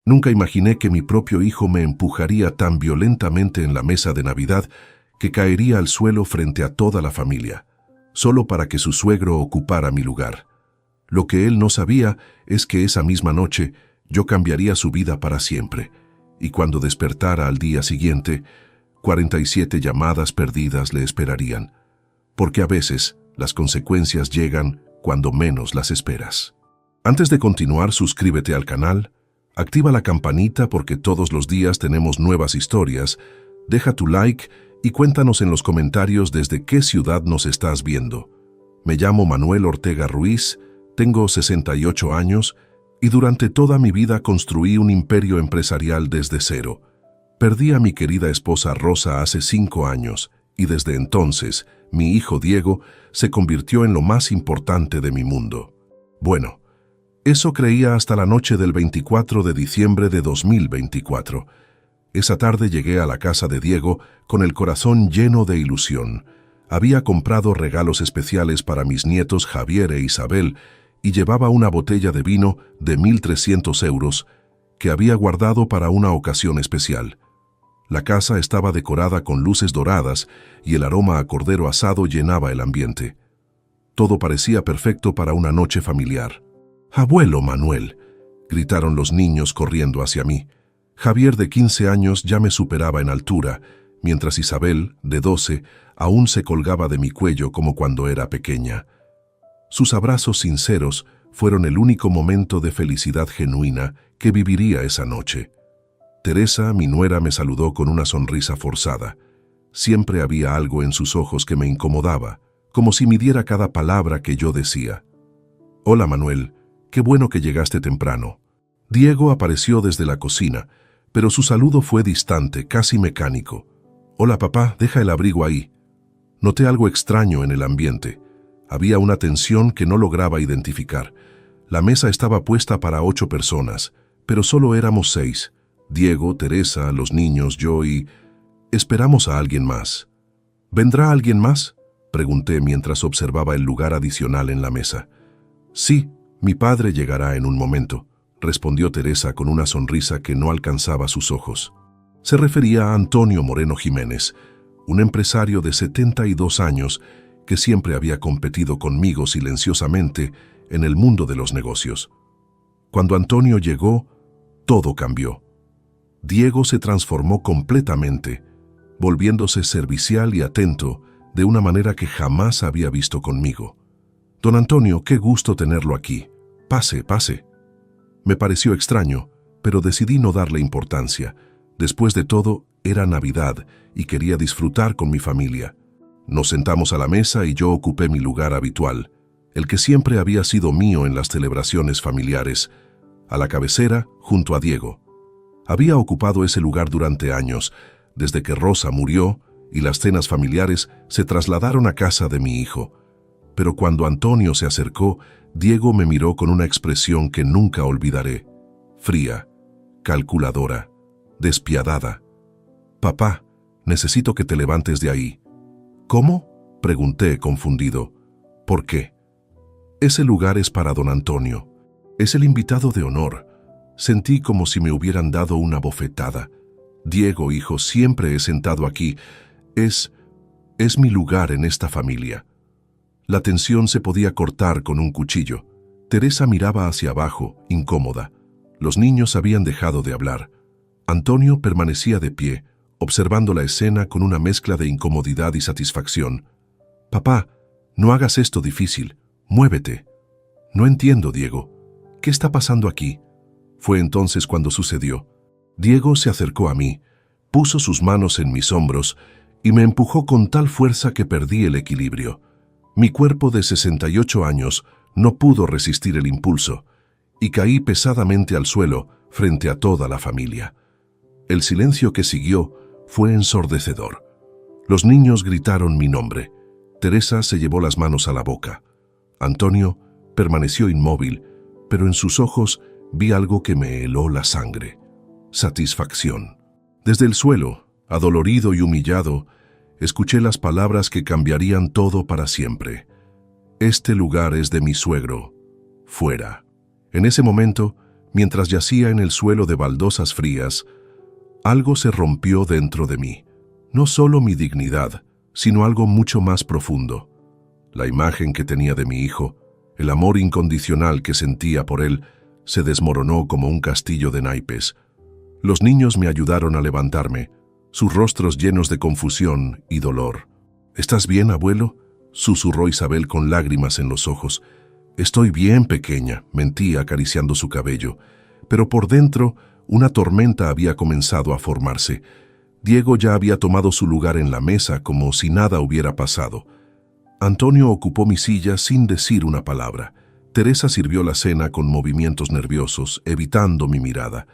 Nunca imaginé que mi propio hijo me empujaría tan violentamente en la mesa de Navidad que caería al suelo frente a toda la familia, solo para que su suegro ocupara mi lugar. Lo que él no sabía es que esa misma noche yo cambiaría su vida para siempre, y cuando despertara al día siguiente, 47 llamadas perdidas le esperarían, porque a veces las consecuencias llegan cuando menos las esperas. Antes de continuar, suscríbete al canal, activa la campanita porque todos los días tenemos nuevas historias, deja tu like y cuéntanos en los comentarios desde qué ciudad nos estás viendo. Me llamo Manuel Ortega Ruiz, tengo 68 años y durante toda mi vida construí un imperio empresarial desde cero. Perdí a mi querida esposa Rosa hace 5 años y desde entonces mi hijo Diego se convirtió en lo más importante de mi mundo. Bueno, eso creía hasta la noche del 24 de diciembre de 2024. Esa tarde llegué a la casa de Diego con el corazón lleno de ilusión. Había comprado regalos especiales para mis nietos Javier e Isabel y llevaba una botella de vino de 1.300 euros que había guardado para una ocasión especial. La casa estaba decorada con luces doradas y el aroma a cordero asado llenaba el ambiente. Todo parecía perfecto para una noche familiar. «¡Abuelo Manuel!», gritaron los niños corriendo hacia mí. Javier, de 15 años, ya me superaba en altura, mientras Isabel, de 12, aún se colgaba de mi cuello como cuando era pequeña. Sus abrazos sinceros fueron el único momento de felicidad genuina que viviría esa noche. Teresa, mi nuera, me saludó con una sonrisa forzada. Siempre había algo en sus ojos que me incomodaba, como si midiera cada palabra que yo decía. «Hola Manuel, qué bueno que llegaste temprano». Diego apareció desde la cocina, pero su saludo fue distante, casi mecánico. «Hola papá, deja el abrigo ahí». Noté algo extraño en el ambiente. Había una tensión que no lograba identificar. La mesa estaba puesta para 8 personas, pero solo éramos 6. Diego, Teresa, los niños, yo y... Esperamos a alguien más. «¿Vendrá alguien más?», pregunté mientras observaba el lugar adicional en la mesa. «Sí, mi padre llegará en un momento», respondió Teresa con una sonrisa que no alcanzaba sus ojos. Se refería a Antonio Moreno Jiménez, un empresario de 72 años que siempre había competido conmigo silenciosamente en el mundo de los negocios. Cuando Antonio llegó, todo cambió. Diego se transformó completamente, volviéndose servicial y atento de una manera que jamás había visto conmigo. «Don Antonio, qué gusto tenerlo aquí. Pase, pase». Me pareció extraño, pero decidí no darle importancia. Después de todo, era Navidad y quería disfrutar con mi familia. Nos sentamos a la mesa y yo ocupé mi lugar habitual, el que siempre había sido mío en las celebraciones familiares, a la cabecera junto a Diego. Había ocupado ese lugar durante años, desde que Rosa murió y las cenas familiares se trasladaron a casa de mi hijo. Pero cuando Antonio se acercó, Diego me miró con una expresión que nunca olvidaré. Fría, calculadora, despiadada. «Papá, necesito que te levantes de ahí». «¿Cómo?», pregunté confundido. «¿Por qué?». «Ese lugar es para don Antonio. Es el invitado de honor». Sentí como si me hubieran dado una bofetada. «Diego, hijo, siempre he sentado aquí. Es mi lugar en esta familia». La tensión se podía cortar con un cuchillo. Teresa miraba hacia abajo, incómoda. Los niños habían dejado de hablar. Antonio permanecía de pie, observando la escena con una mezcla de incomodidad y satisfacción. «Papá, no hagas esto difícil. Muévete». «No entiendo, Diego. ¿Qué está pasando aquí?». Fue entonces cuando sucedió. Diego se acercó a mí, puso sus manos en mis hombros y me empujó con tal fuerza que perdí el equilibrio. Mi cuerpo de 68 años no pudo resistir el impulso y caí pesadamente al suelo frente a toda la familia. El silencio que siguió fue ensordecedor. Los niños gritaron mi nombre. Teresa se llevó las manos a la boca. Antonio permaneció inmóvil, pero en sus ojos vi algo que me heló la sangre. Satisfacción. Desde el suelo, adolorido y humillado, escuché las palabras que cambiarían todo para siempre. «Este lugar es de mi suegro. Fuera». En ese momento, Mientras yacía en el suelo de baldosas frías, algo se rompió dentro de mí. No solo mi dignidad, sino algo mucho más profundo. La imagen que tenía de mi hijo, el amor incondicional que sentía por él, se desmoronó como un castillo de naipes. Los niños me ayudaron a levantarme, sus rostros llenos de confusión y dolor. «¿Estás bien, abuelo?», susurró Isabel con lágrimas en los ojos. «Estoy bien, pequeña», mentí acariciando su cabello. Pero por dentro, una tormenta había comenzado a formarse. Diego ya había tomado su lugar en la mesa como si nada hubiera pasado. Antonio ocupó mi silla sin decir una palabra. Teresa sirvió la cena con movimientos nerviosos, evitando mi mirada.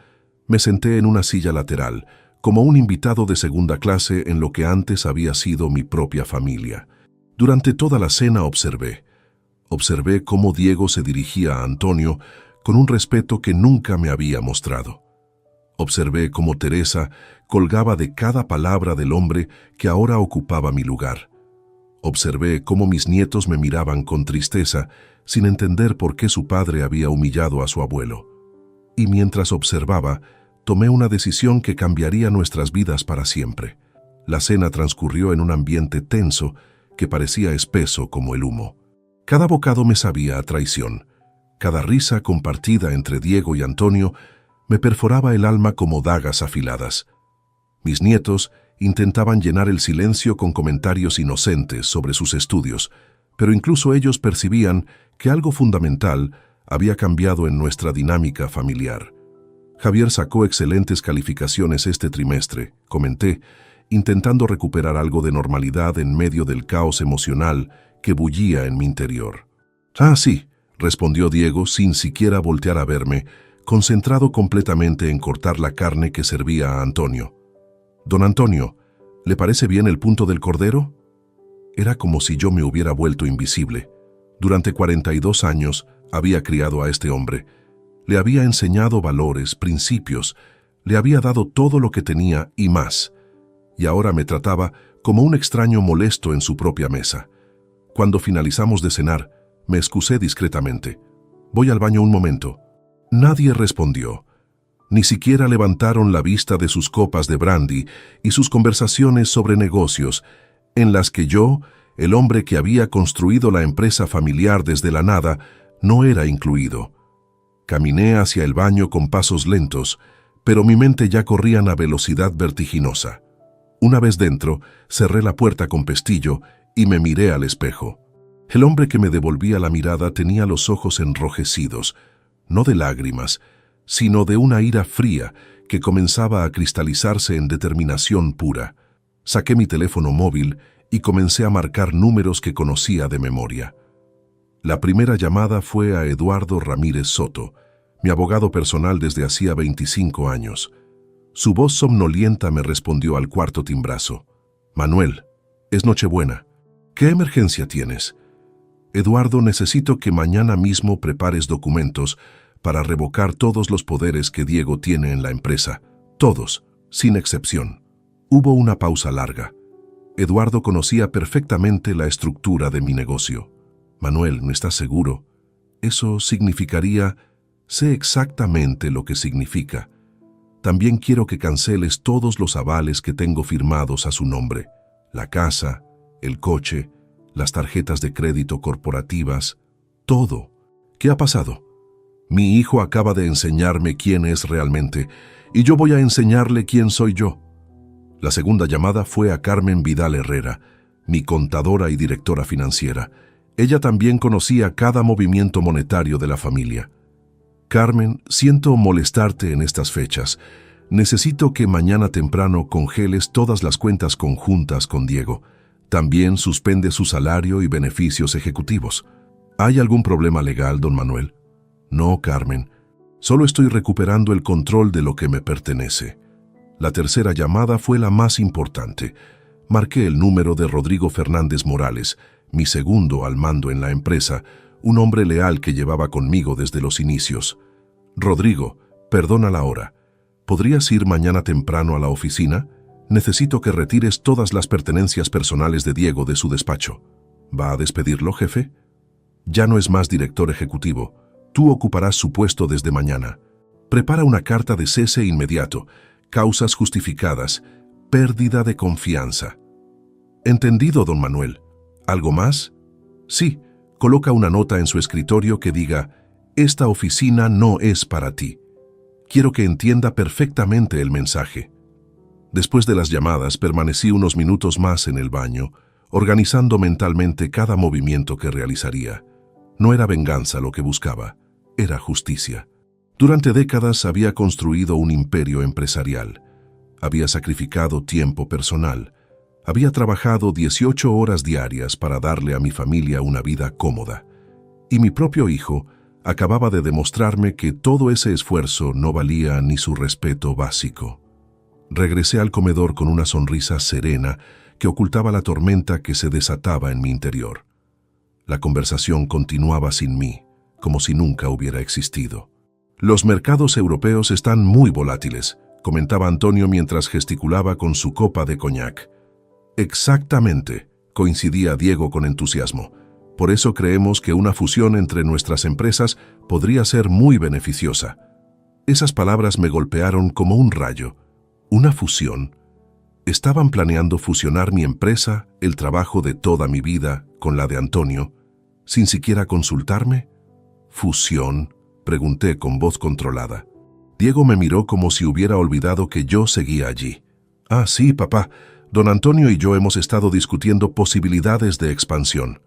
Me senté en una silla lateral, como un invitado de segunda clase en lo que antes había sido mi propia familia. Durante toda la cena observé cómo Diego se dirigía a Antonio con un respeto que nunca me había mostrado. Observé cómo Teresa colgaba de cada palabra del hombre que ahora ocupaba mi lugar. Observé cómo mis nietos me miraban con tristeza, sin entender por qué su padre había humillado a su abuelo. Y mientras observaba, tomé una decisión que cambiaría nuestras vidas para siempre. La cena transcurrió en un ambiente tenso que parecía espeso como el humo. Cada bocado me sabía a traición. Cada risa compartida entre Diego y Antonio me perforaba el alma como dagas afiladas. Mis nietos intentaban llenar el silencio con comentarios inocentes sobre sus estudios, pero incluso ellos percibían que algo fundamental había cambiado en nuestra dinámica familiar. Javier sacó excelentes calificaciones este trimestre, comenté, intentando recuperar algo de normalidad en medio del caos emocional que bullía en mi interior. «Ah, sí», respondió Diego sin siquiera voltear a verme, concentrado completamente en cortar la carne que servía a Antonio. «Don Antonio, ¿le parece bien el punto del cordero?». Era como si yo me hubiera vuelto invisible. Durante 42 años había criado a este hombre. Le había enseñado valores, principios, le había dado todo lo que tenía y más. Y ahora me trataba como un extraño molesto en su propia mesa. Cuando finalizamos de cenar, me excusé discretamente. «Voy al baño un momento». Nadie respondió. Ni siquiera levantaron la vista de sus copas de brandy y sus conversaciones sobre negocios, en las que yo, el hombre que había construido la empresa familiar desde la nada, no era incluido. Caminé hacia el baño con pasos lentos, pero mi mente ya corría a velocidad vertiginosa. Una vez dentro, cerré la puerta con pestillo y me miré al espejo. El hombre que me devolvía la mirada tenía los ojos enrojecidos, no de lágrimas, sino de una ira fría que comenzaba a cristalizarse en determinación pura. Saqué mi teléfono móvil y comencé a marcar números que conocía de memoria. La primera llamada fue a Eduardo Ramírez Soto, mi abogado personal desde hacía 25 años. Su voz somnolienta me respondió al cuarto timbrazo. «Manuel, es Nochebuena. ¿Qué emergencia tienes?». «Eduardo, necesito que mañana mismo prepares documentos para revocar todos los poderes que Diego tiene en la empresa. Todos, sin excepción». Hubo una pausa larga. Eduardo conocía perfectamente la estructura de mi negocio. «Manuel, ¿no estás seguro? Eso significaría...». «Sé exactamente lo que significa. También quiero que canceles todos los avales que tengo firmados a su nombre. La casa, el coche, las tarjetas de crédito corporativas, todo». «¿Qué ha pasado?». «Mi hijo acaba de enseñarme quién es realmente, y yo voy a enseñarle quién soy yo». La segunda llamada fue a Carmen Vidal Herrera, mi contadora y directora financiera. Ella también conocía cada movimiento monetario de la familia. «Carmen, siento molestarte en estas fechas. Necesito que mañana temprano congeles todas las cuentas conjuntas con Diego. También suspende su salario y beneficios ejecutivos». «¿Hay algún problema legal, don Manuel?». «No, Carmen. Solo estoy recuperando el control de lo que me pertenece». La tercera llamada fue la más importante. Marqué el número de Rodrigo Fernández Morales, mi segundo al mando en la empresa, un hombre leal que llevaba conmigo desde los inicios. «Rodrigo, perdona la hora. ¿Podrías ir mañana temprano a la oficina? Necesito que retires todas las pertenencias personales de Diego de su despacho». «¿Va a despedirlo, jefe?». «Ya no es más director ejecutivo. Tú ocuparás su puesto desde mañana». Prepara una carta de cese inmediato, causas justificadas, pérdida de confianza. Entendido, don Manuel. ¿Algo más? Sí, coloca una nota en su escritorio que diga: esta oficina no es para ti. Quiero que entienda perfectamente el mensaje. Después de las llamadas, permanecí unos minutos más en el baño, organizando mentalmente cada movimiento que realizaría. No era venganza lo que buscaba, era justicia. Durante décadas había construido un imperio empresarial. Había sacrificado tiempo personal. Había trabajado 18 horas diarias para darle a mi familia una vida cómoda. Y mi propio hijo acababa de demostrarme que todo ese esfuerzo no valía ni su respeto básico. Regresé al comedor con una sonrisa serena que ocultaba la tormenta que se desataba en mi interior. La conversación continuaba sin mí, como si nunca hubiera existido. Los mercados europeos están muy volátiles, comentaba Antonio mientras gesticulaba con su copa de coñac. Exactamente, coincidía Diego con entusiasmo. Por eso creemos que una fusión entre nuestras empresas podría ser muy beneficiosa. Esas palabras me golpearon como un rayo. ¿Una fusión? ¿Estaban planeando fusionar mi empresa, el trabajo de toda mi vida, con la de Antonio, sin siquiera consultarme? ¿Fusión?, pregunté con voz controlada. Diego me miró como si hubiera olvidado que yo seguía allí. Ah, sí, papá. Don Antonio y yo hemos estado discutiendo posibilidades de expansión.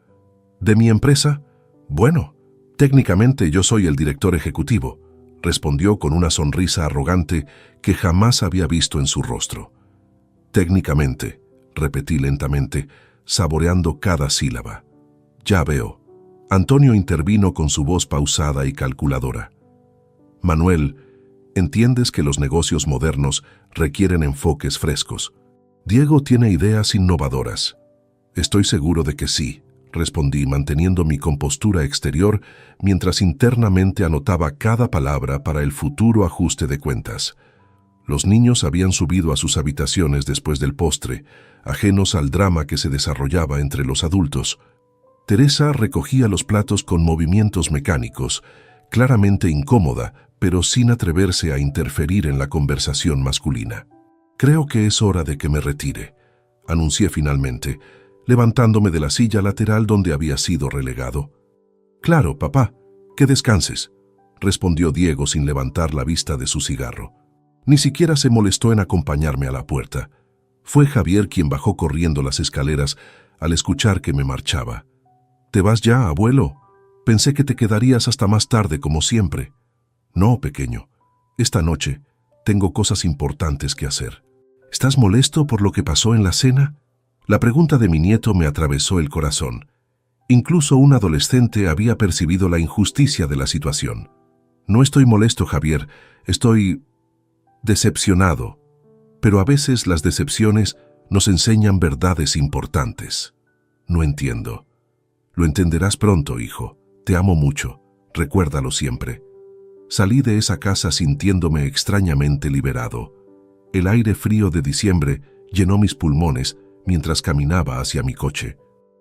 ¿De mi empresa? Bueno, técnicamente yo soy el director ejecutivo, respondió con una sonrisa arrogante que jamás había visto en su rostro. Técnicamente, repetí lentamente, saboreando cada sílaba. Ya veo. Antonio intervino con su voz pausada y calculadora. Manuel, entiendes que los negocios modernos requieren enfoques frescos. Diego tiene ideas innovadoras. Estoy seguro de que sí, respondí manteniendo mi compostura exterior mientras internamente anotaba cada palabra para el futuro ajuste de cuentas. Los niños habían subido a sus habitaciones después del postre, ajenos al drama que se desarrollaba entre los adultos. Teresa recogía los platos con movimientos mecánicos, claramente incómoda, pero sin atreverse a interferir en la conversación masculina. Creo que es hora de que me retire, anuncié finalmente, levantándome de la silla lateral donde había sido relegado. Claro, papá, que descanses, respondió Diego sin levantar la vista de su cigarro. Ni siquiera se molestó en acompañarme a la puerta. Fue Javier quien bajó corriendo las escaleras al escuchar que me marchaba. ¿Te vas ya, abuelo? Pensé que te quedarías hasta más tarde, como siempre. No, pequeño. Esta noche tengo cosas importantes que hacer. ¿Estás molesto por lo que pasó en la cena? La pregunta de mi nieto me atravesó el corazón. Incluso un adolescente había percibido la injusticia de la situación. No estoy molesto, Javier. Estoy decepcionado. Pero a veces las decepciones nos enseñan verdades importantes. No entiendo. Lo entenderás pronto, hijo. Te amo mucho. Recuérdalo siempre. Salí de esa casa sintiéndome extrañamente liberado. El aire frío de diciembre llenó mis pulmones mientras caminaba hacia mi coche.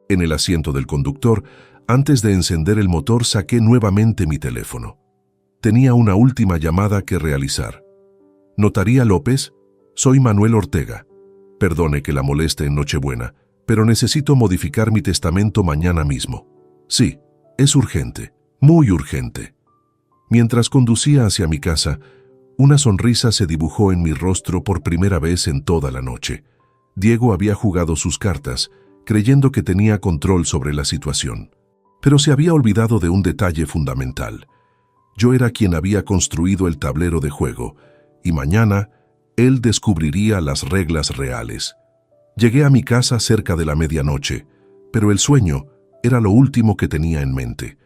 En el asiento del conductor, antes de encender el motor, saqué nuevamente mi teléfono. Tenía una última llamada que realizar. Notaría López, soy Manuel Ortega. Perdone que la moleste en Nochebuena, pero necesito modificar mi testamento mañana mismo. Sí, es urgente, muy urgente. Mientras conducía hacia mi casa, una sonrisa se dibujó en mi rostro por primera vez en toda la noche. Diego había jugado sus cartas, creyendo que tenía control sobre la situación. Pero se había olvidado de un detalle fundamental. Yo era quien había construido el tablero de juego, y mañana él descubriría las reglas reales. Llegué a mi casa cerca de la medianoche, pero el sueño era lo último que tenía en mente.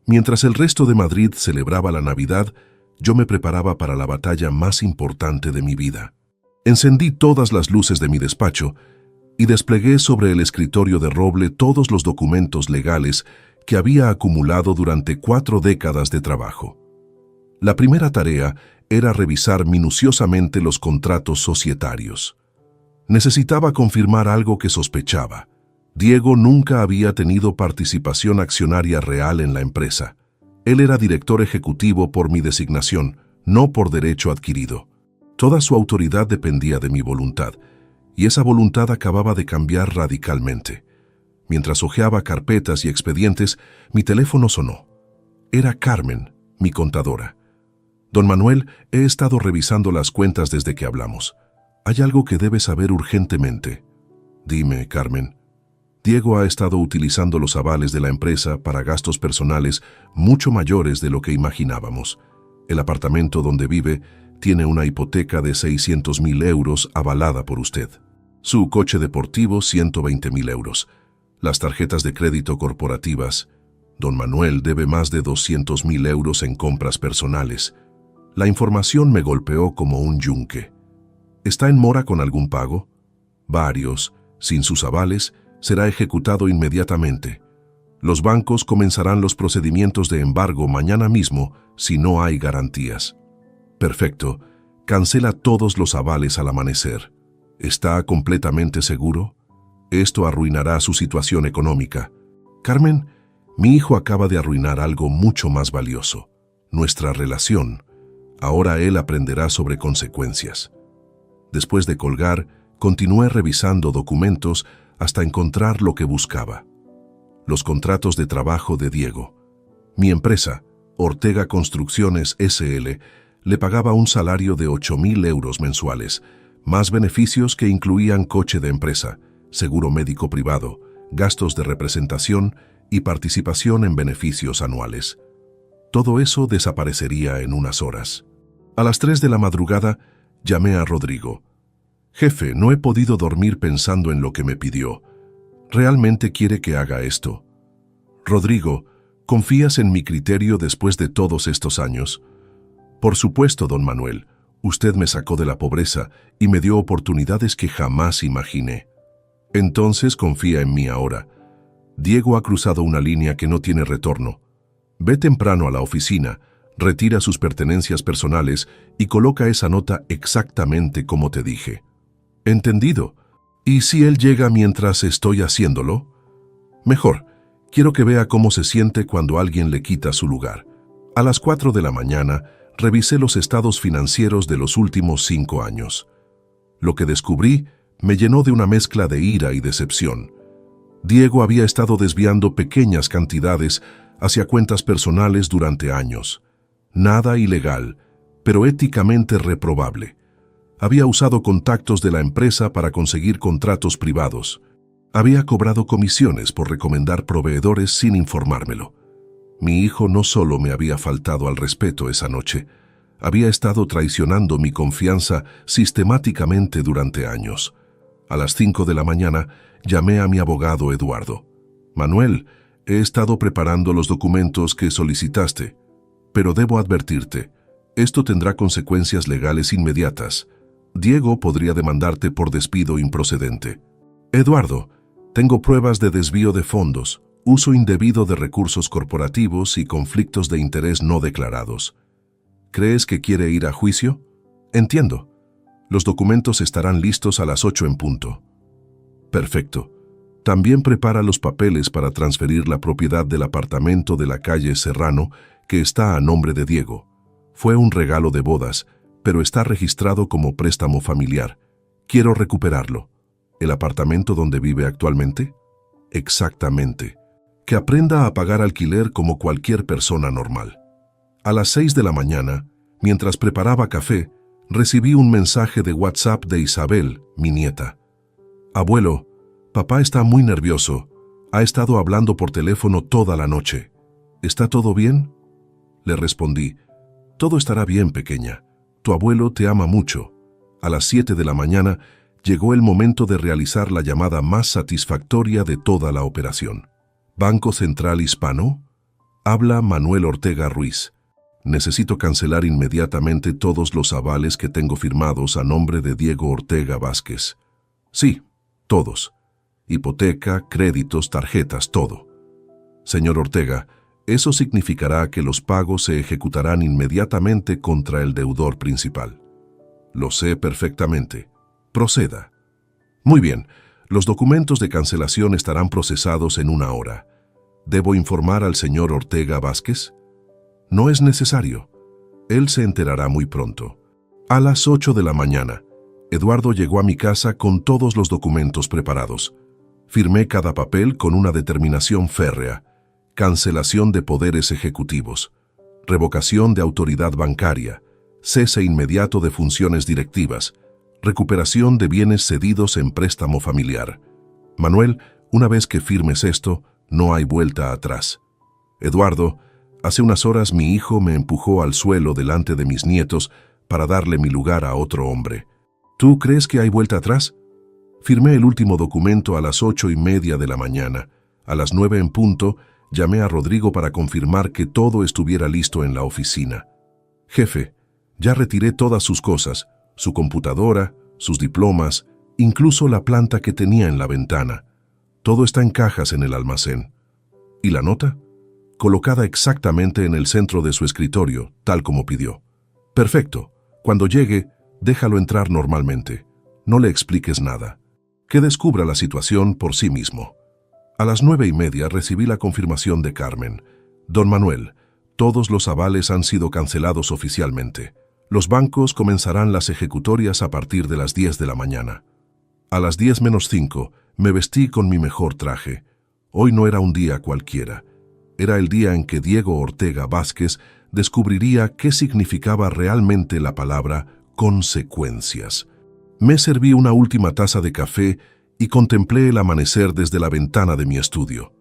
Mientras el resto de Madrid celebraba la Navidad, yo me preparaba para la batalla más importante de mi vida. Encendí todas las luces de mi despacho y desplegué sobre el escritorio de roble todos los documentos legales que había acumulado durante 4 décadas de trabajo. La primera tarea era revisar minuciosamente los contratos societarios. Necesitaba confirmar algo que sospechaba. Diego nunca había tenido participación accionaria real en la empresa. Él era director ejecutivo por mi designación, no por derecho adquirido. Toda su autoridad dependía de mi voluntad, y esa voluntad acababa de cambiar radicalmente. Mientras hojeaba carpetas y expedientes, mi teléfono sonó. Era Carmen, mi contadora. Don Manuel, he estado revisando las cuentas desde que hablamos. Hay algo que debes saber urgentemente. Dime, Carmen. Diego ha estado utilizando los avales de la empresa para gastos personales mucho mayores de lo que imaginábamos. El apartamento donde vive tiene una hipoteca de 600.000 euros avalada por usted. Su coche deportivo, 120.000 euros. Las tarjetas de crédito corporativas. Don Manuel debe más de 200.000 euros en compras personales. La información me golpeó como un yunque. ¿Está en mora con algún pago? Varios. Sin sus avales, será ejecutado inmediatamente. Los bancos comenzarán los procedimientos de embargo mañana mismo si no hay garantías. Perfecto. Cancela todos los avales al amanecer. ¿Está completamente seguro? Esto arruinará su situación económica. Carmen, mi hijo acaba de arruinar algo mucho más valioso. Nuestra relación. Ahora él aprenderá sobre consecuencias. Después de colgar, continué revisando documentos hasta encontrar lo que buscaba. Los contratos de trabajo de Diego. Mi empresa, Ortega Construcciones S.L., le pagaba un salario de 8.000 euros mensuales, más beneficios que incluían coche de empresa, seguro médico privado, gastos de representación y participación en beneficios anuales. Todo eso desaparecería en unas horas. A las 3 de la madrugada, llamé a Rodrigo. Jefe, no he podido dormir pensando en lo que me pidió. ¿Realmente quiere que haga esto? Rodrigo, ¿confías en mi criterio después de todos estos años? Por supuesto, don Manuel. Usted me sacó de la pobreza y me dio oportunidades que jamás imaginé. Entonces confía en mí ahora. Diego ha cruzado una línea que no tiene retorno. Ve temprano a la oficina, retira sus pertenencias personales y coloca esa nota exactamente como te dije. ¿Entendido? ¿Y si él llega mientras estoy haciéndolo? Mejor, quiero que vea cómo se siente cuando alguien le quita su lugar. A las 4 de la mañana, revisé los estados financieros de los últimos 5 años. Lo que descubrí me llenó de una mezcla de ira y decepción. Diego había estado desviando pequeñas cantidades hacia cuentas personales durante años. Nada ilegal, pero éticamente reprobable. Había usado contactos de la empresa para conseguir contratos privados. Había cobrado comisiones por recomendar proveedores sin informármelo. Mi hijo no solo me había faltado al respeto esa noche, había estado traicionando mi confianza sistemáticamente durante años. A las 5 de la mañana llamé a mi abogado Eduardo. Manuel, he estado preparando los documentos que solicitaste, pero debo advertirte, esto tendrá consecuencias legales inmediatas. Diego podría demandarte por despido improcedente. Eduardo, tengo pruebas de desvío de fondos, uso indebido de recursos corporativos y conflictos de interés no declarados. ¿Crees que quiere ir a juicio? Entiendo. Los documentos estarán listos a las 8 en punto. Perfecto. También prepara los papeles para transferir la propiedad del apartamento de la calle Serrano, que está a nombre de Diego. Fue un regalo de bodas, pero está registrado como préstamo familiar. Quiero recuperarlo. ¿El apartamento donde vive actualmente? Exactamente. Que aprenda a pagar alquiler como cualquier persona normal. A las 6 de la mañana, mientras preparaba café, recibí un mensaje de WhatsApp de Isabel, mi nieta. Abuelo, papá está muy nervioso. Ha estado hablando por teléfono toda la noche. ¿Está todo bien? Le respondí, todo estará bien, pequeña. Tu abuelo te ama mucho. A las 7 de la mañana llegó el momento de realizar la llamada más satisfactoria de toda la operación. ¿Banco Central Hispano? Habla Manuel Ortega Ruiz. Necesito cancelar inmediatamente todos los avales que tengo firmados a nombre de Diego Ortega Vázquez. Sí, todos. Hipoteca, créditos, tarjetas, todo. Señor Ortega, eso significará que los pagos se ejecutarán inmediatamente contra el deudor principal. Lo sé perfectamente. Proceda. Muy bien, los documentos de cancelación estarán procesados en 1 hora. ¿Debo informar al señor Ortega Vázquez? No es necesario. Él se enterará muy pronto. A las 8 de la mañana, Eduardo llegó a mi casa con todos los documentos preparados. Firmé cada papel con una determinación férrea. Cancelación de poderes ejecutivos, revocación de autoridad bancaria, cese inmediato de funciones directivas, recuperación de bienes cedidos en préstamo familiar. Manuel, una vez que firmes esto, no hay vuelta atrás. Eduardo, hace unas horas mi hijo me empujó al suelo delante de mis nietos para darle mi lugar a otro hombre. ¿Tú crees que hay vuelta atrás? Firmé el último documento a las 8:30 de la mañana. A las 9 en punto, llamé a Rodrigo para confirmar que todo estuviera listo en la oficina. Jefe, ya retiré todas sus cosas, su computadora, sus diplomas, incluso la planta que tenía en la ventana. Todo está en cajas en el almacén. ¿Y la nota? Colocada exactamente en el centro de su escritorio, tal como pidió. Perfecto. Cuando llegue, déjalo entrar normalmente. No le expliques nada. Que descubra la situación por sí mismo. A las 9:30 recibí la confirmación de Carmen. Don Manuel, todos los avales han sido cancelados oficialmente. Los bancos comenzarán las ejecutorias a partir de las 10 de la mañana. A las 10:05 me vestí con mi mejor traje. Hoy no era un día cualquiera. Era el día en que Diego Ortega Vázquez descubriría qué significaba realmente la palabra consecuencias. Me serví una última taza de café y contemplé el amanecer desde la ventana de mi estudio.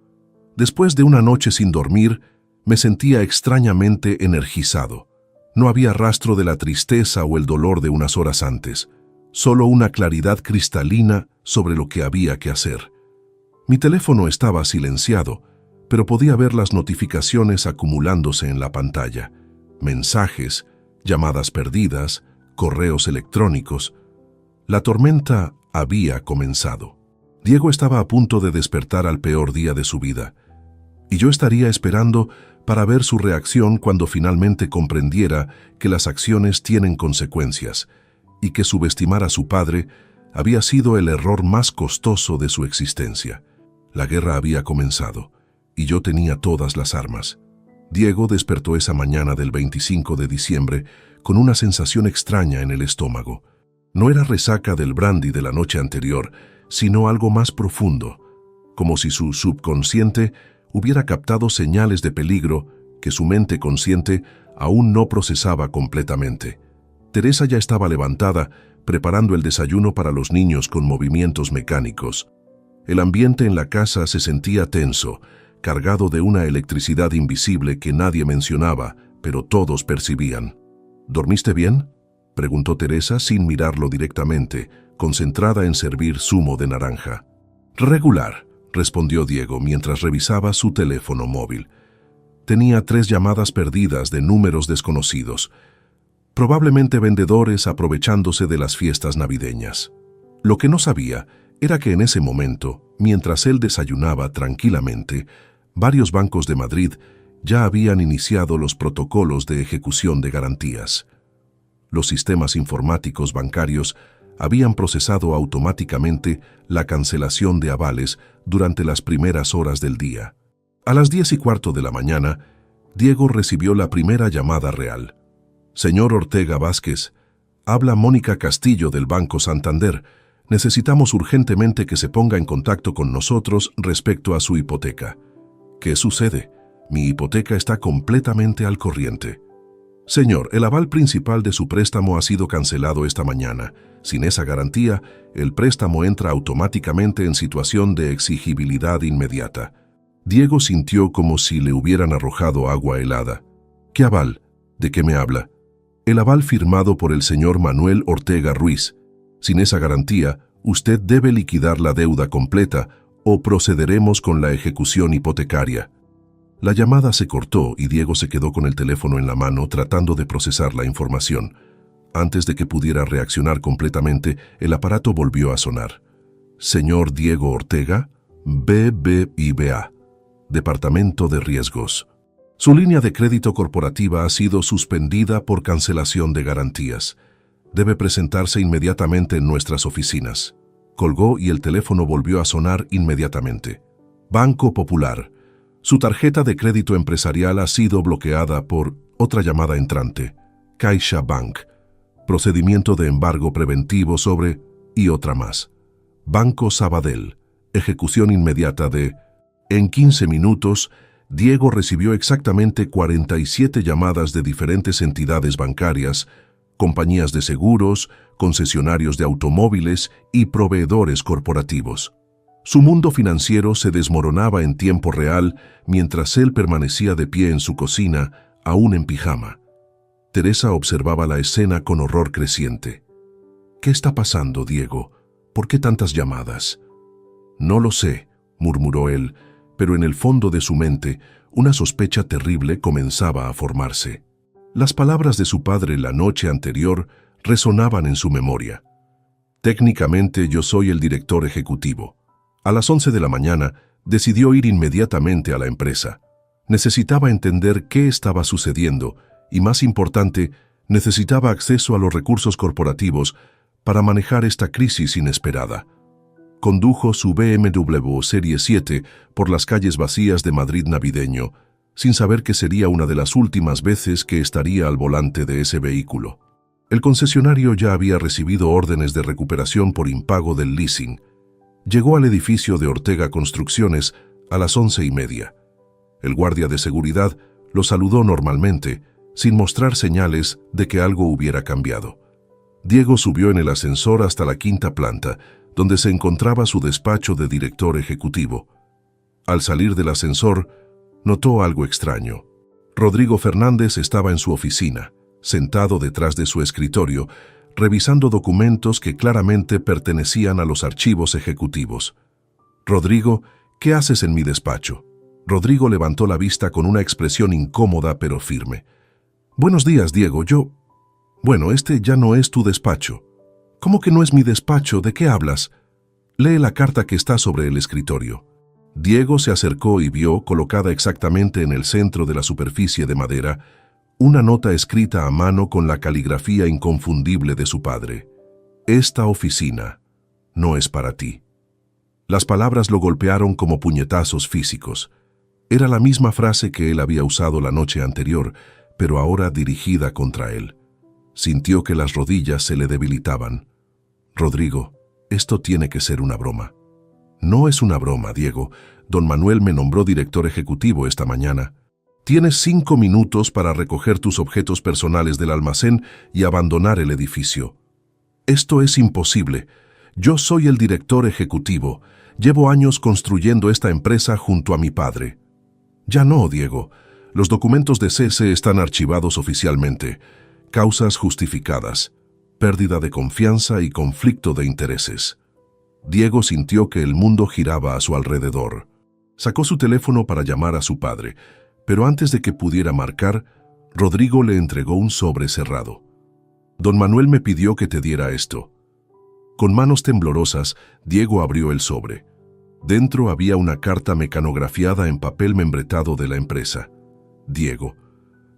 Después de una noche sin dormir, me sentía extrañamente energizado. No había rastro de la tristeza o el dolor de unas horas antes, solo una claridad cristalina sobre lo que había que hacer. Mi teléfono estaba silenciado, pero podía ver las notificaciones acumulándose en la pantalla. Mensajes, llamadas perdidas, correos electrónicos. La tormenta había comenzado. Diego estaba a punto de despertar al peor día de su vida, y yo estaría esperando para ver su reacción cuando finalmente comprendiera que las acciones tienen consecuencias y que subestimar a su padre había sido el error más costoso de su existencia. La guerra había comenzado, y yo tenía todas las armas. Diego despertó esa mañana del 25 de diciembre con una sensación extraña en el estómago. No era resaca del brandy de la noche anterior, sino algo más profundo, como si su subconsciente hubiera captado señales de peligro que su mente consciente aún no procesaba completamente. Teresa ya estaba levantada, preparando el desayuno para los niños con movimientos mecánicos. El ambiente en la casa se sentía tenso, cargado de una electricidad invisible que nadie mencionaba, pero todos percibían. ¿Dormiste bien?, preguntó Teresa sin mirarlo directamente, concentrada en servir zumo de naranja. Regular, respondió Diego mientras revisaba su teléfono móvil. Tenía 3 llamadas perdidas de números desconocidos, probablemente vendedores aprovechándose de las fiestas navideñas. Lo que no sabía era que en ese momento, mientras él desayunaba tranquilamente, varios bancos de Madrid ya habían iniciado los protocolos de ejecución de garantías. Los sistemas informáticos bancarios habían procesado automáticamente la cancelación de avales durante las primeras horas del día. A las 10:15 de la mañana, Diego recibió la primera llamada real. Señor Ortega Vázquez, habla Mónica Castillo del Banco Santander. Necesitamos urgentemente que se ponga en contacto con nosotros respecto a su hipoteca. ¿Qué sucede? Mi hipoteca está completamente al corriente. Señor, el aval principal de su préstamo ha sido cancelado esta mañana. Sin esa garantía, el préstamo entra automáticamente en situación de exigibilidad inmediata. Diego sintió como si le hubieran arrojado agua helada. ¿Qué aval? ¿De qué me habla? El aval firmado por el señor Manuel Ortega Ruiz. Sin esa garantía, usted debe liquidar la deuda completa o procederemos con la ejecución hipotecaria. La llamada se cortó y Diego se quedó con el teléfono en la mano tratando de procesar la información. Antes de que pudiera reaccionar completamente, el aparato volvió a sonar. Señor Diego Ortega, BBVA, Departamento de Riesgos. Su línea de crédito corporativa ha sido suspendida por cancelación de garantías. Debe presentarse inmediatamente en nuestras oficinas. Colgó y el teléfono volvió a sonar inmediatamente. Banco Popular. Su tarjeta de crédito empresarial ha sido bloqueada por otra llamada entrante. CaixaBank, procedimiento de embargo preventivo sobre y otra más. Banco Sabadell, ejecución inmediata de... En 15 minutos, Diego recibió exactamente 47 llamadas de diferentes entidades bancarias, compañías de seguros, concesionarios de automóviles y proveedores corporativos. Su mundo financiero se desmoronaba en tiempo real mientras él permanecía de pie en su cocina, aún en pijama. Teresa observaba la escena con horror creciente. «¿Qué está pasando, Diego? ¿Por qué tantas llamadas?» «No lo sé», murmuró él, pero en el fondo de su mente una sospecha terrible comenzaba a formarse. Las palabras de su padre la noche anterior resonaban en su memoria. «Técnicamente yo soy el director ejecutivo». A las 11 de la mañana decidió ir inmediatamente a la empresa. Necesitaba entender qué estaba sucediendo y, más importante, necesitaba acceso a los recursos corporativos para manejar esta crisis inesperada. Condujo su BMW Serie 7 por las calles vacías de Madrid navideño, sin saber que sería una de las últimas veces que estaría al volante de ese vehículo. El concesionario ya había recibido órdenes de recuperación por impago del leasing. Llegó al edificio de Ortega Construcciones a las 11:30. El guardia de seguridad lo saludó normalmente, sin mostrar señales de que algo hubiera cambiado. Diego subió en el ascensor hasta la 5ª planta, donde se encontraba su despacho de director ejecutivo. Al salir del ascensor, notó algo extraño. Rodrigo Fernández estaba en su oficina, sentado detrás de su escritorio, revisando documentos que claramente pertenecían a los archivos ejecutivos. «Rodrigo, ¿qué haces en mi despacho?» Rodrigo levantó la vista con una expresión incómoda pero firme. «Buenos días, Diego, Bueno, este ya no es tu despacho». «¿Cómo que no es mi despacho? ¿De qué hablas?» «Lee la carta que está sobre el escritorio». Diego se acercó y vio, colocada exactamente en el centro de la superficie de madera, una nota escrita a mano con la caligrafía inconfundible de su padre. «Esta oficina no es para ti». Las palabras lo golpearon como puñetazos físicos. Era la misma frase que él había usado la noche anterior, pero ahora dirigida contra él. Sintió que las rodillas se le debilitaban. «Rodrigo, esto tiene que ser una broma». «No es una broma, Diego. Don Manuel me nombró director ejecutivo esta mañana. Tienes 5 minutos para recoger tus objetos personales del almacén y abandonar el edificio». «Esto es imposible. Yo soy el director ejecutivo. Llevo años construyendo esta empresa junto a mi padre». «Ya no, Diego. Los documentos de cese están archivados oficialmente. Causas justificadas, pérdida de confianza y conflicto de intereses». Diego sintió que el mundo giraba a su alrededor. Sacó su teléfono para llamar a su padre, pero antes de que pudiera marcar, Rodrigo le entregó un sobre cerrado. «Don Manuel me pidió que te diera esto». Con manos temblorosas, Diego abrió el sobre. Dentro había una carta mecanografiada en papel membretado de la empresa. «Diego,